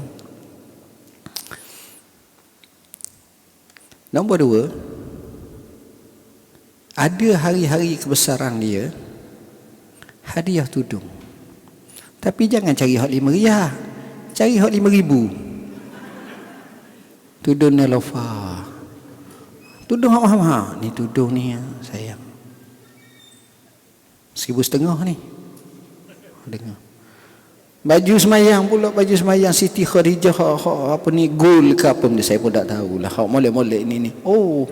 Nombor 2, ada hari-hari kebesaran dia, hadiah tudung. Tapi jangan cari hak 5 riyal, cari hak 5,000. Tudung Nelofa, tudung hak mahal. Ni tudung ni sayang, 1,500 ni. Dengar. Baju semayang pula, baju semayang Siti Khadijah apa ni, gold ke apa benda, saya pun tak tahulah. Hak molek-molek ni. Oh,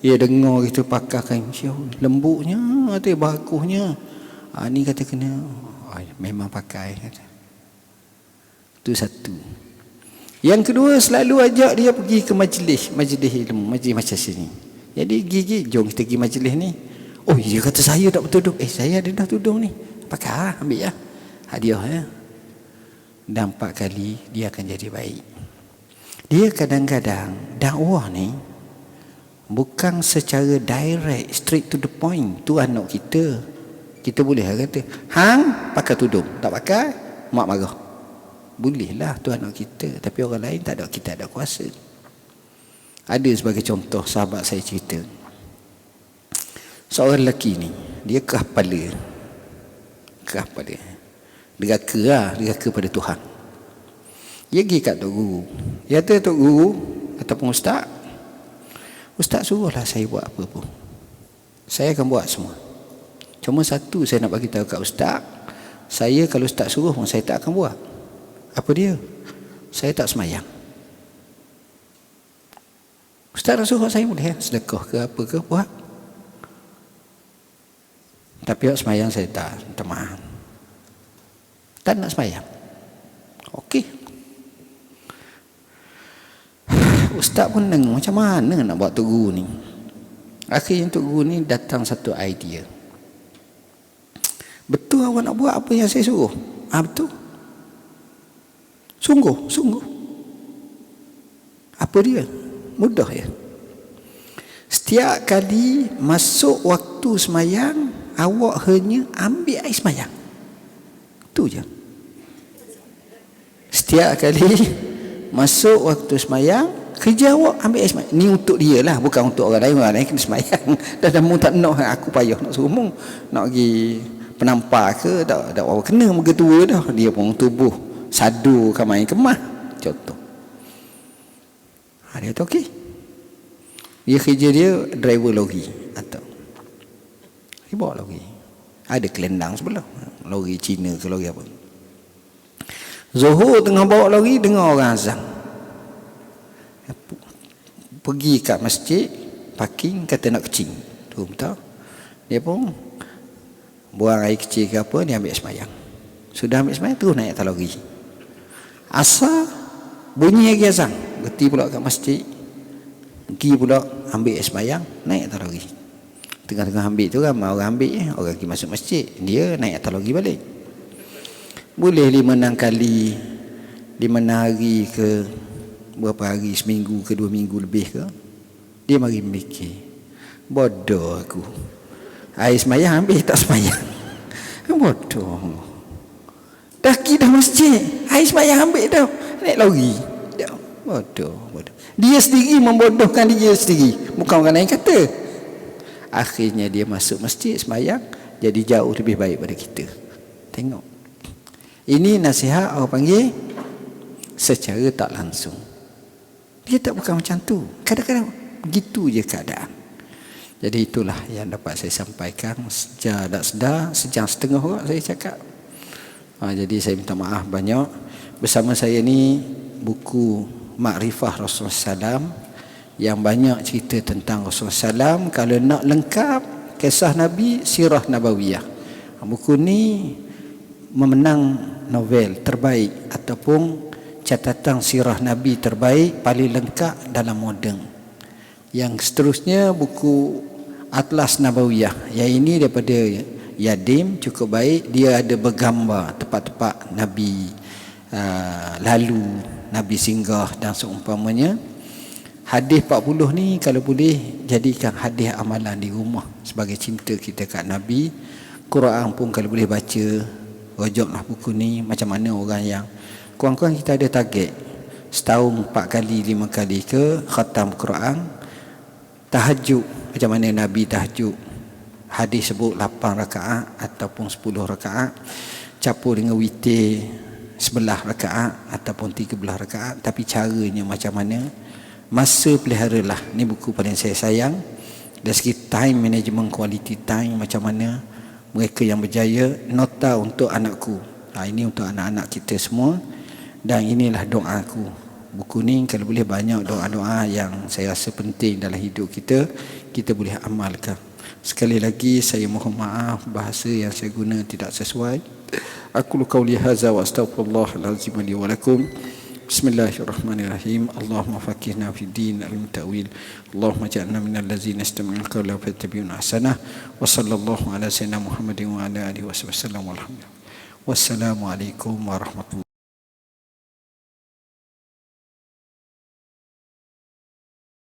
dia dengar gitu pakai kain syau, lembutnya, tu bagusnya. Ni kata kena, memang pakai kata. Itu satu. Yang kedua, selalu ajak dia pergi ke majlis ilmu, majlis macam sini. Jadi gigi, jom kita pergi majlis ni. Oh, dia kata saya tak bertudung. Saya ada dah tudung ni. Pakai, ambil ya. Hadiah ya. Dan 4 kali dia akan jadi baik. Dia kadang-kadang dakwah ni bukan secara direct, straight to the point. Tu anak kita. Kita boleh kata, hang pakai tudung, tak pakai mak marah. bolehlah tu anak kita, tapi orang lain tak ada, kita ada kuasa. Ada sebagai contoh, sahabat saya cerita, seorang lelaki ni, dia kerah kepala, deraka pada Tuhan. Dia pergi kat tok guru, dia kata, tok guru ataupun ustaz suruhlah saya buat apa pun, saya akan buat semua. Cuma satu saya nak bagi tahu kat ustaz, saya kalau ustaz suruh pun saya tak akan buat. Apa dia? Saya tak semayang. Ustaz nak suruh saya boleh sedekah ke apa ke buat, tapi awak semayang saya tak, minta maaf, tak nak semayang. Okey, ustaz pun dengar macam mana nak buat tok guru ni. Akhirnya tok guru ni datang satu idea, betul awak nak buat apa yang saya suruh? Betul, sungguh. Apa dia? Mudah ya. Setiap kali masuk waktu semayang, awak hanya ambil air semayang. Itu je. Setiap kali masuk waktu semayang, kerja awak ambil air semayang. Ni untuk dia lah, bukan untuk orang lain kena semayang. Dah mu tak nak, aku payah nak suruh mu nak pergi penampar ke, tak apa kena muka tua dah. Dia pun tubuh sadu kan main kemah contoh. Dia kata okey, dia kerja dia driver lori, atau dia bawa lori, ada kelendang sebelah, lori Cina ke lori apa. Zuhur tengah bawa lori, dengar orang azan, pergi kat masjid, parking, kata nak kecing tu, betul. Dia pun buang air kecil ke apa, dia ambil semayang. Sudah ambil semayang, terus naik atas lori. Asal bunyi lagi azan, berhenti pula kat masjid, pergi pula ambil air semayang, naik atas lori. Tengah-tengah ambil tu ramai orang ambil, orang pergi masuk masjid, dia naik atas lori balik. Boleh 5-6 kali, 5 hari ke berapa hari, seminggu ke 2 minggu lebih ke, dia mari mikir, bodoh aku, air semayang ambil tak semayang. Bodoh, dah pergi dah masjid, air semayang ambil dah, naik lori. Bodoh. Dia sendiri membodohkan dia sendiri, bukan orang lain kata. Akhirnya dia masuk masjid semayang, jadi jauh lebih baik pada kita. Tengok, ini nasihat orang panggil secara tak langsung. Dia tak bukan macam tu, kadang-kadang begitu je keadaan. Jadi itulah yang dapat saya sampaikan. Sejak tak sedar, sejam setengah orang saya cakap. Jadi saya minta maaf banyak. Bersama saya ni buku Makrifah Rasulullah SAW yang banyak cerita tentang Rasulullah SAW. Kalau nak lengkap kisah Nabi, Sirah Nabawiyah. Buku ni memenang novel terbaik ataupun catatan sirah Nabi terbaik, paling lengkap dalam moden. Yang seterusnya buku Atlas Nabawiyah, yang ini daripada Yadim, cukup baik. Dia ada bergambar tempat-tempat Nabi lalu, Nabi singgah dan seumpamanya. Hadis 40 ni kalau boleh jadikan hadis amalan di rumah sebagai cinta kita kat Nabi. Quran pun kalau boleh baca, rojoklah buku ni. Macam mana orang yang kurang-kurang kita ada target setahun 4 kali 5 kali ke khatam Quran. Tahajud, macam mana Nabi tahajud. Hadis sebut 8 rakaat ataupun 10 rakaat, campur dengan witir 11 rakaat ataupun 13 rakaat. Tapi caranya macam mana, masa peliharalah. Ni buku paling saya sayang. Dari segi time management, quality time, macam mana mereka yang berjaya. Nota untuk anakku, ini untuk anak-anak kita semua. Dan inilah doaku. Buku ni kalau boleh banyak doa-doa yang saya rasa penting dalam hidup kita, kita boleh amalkan. Sekali lagi saya mohon maaf bahasa yang saya guna tidak sesuai. Aku qauli hadza wa astaghfirullahalazim li wa lakum. Bismillahirrahmanirrahim. Allahumma faqihna fid din al-ta'wil. Allahumma ja'alna minal ladzina yastami'una al-qawla fayattabi'una ahsanah. Wa sallallahu ala sayyidina Muhammadin wa ala alihi wasallam. Wassalamu alaikum warahmatullahi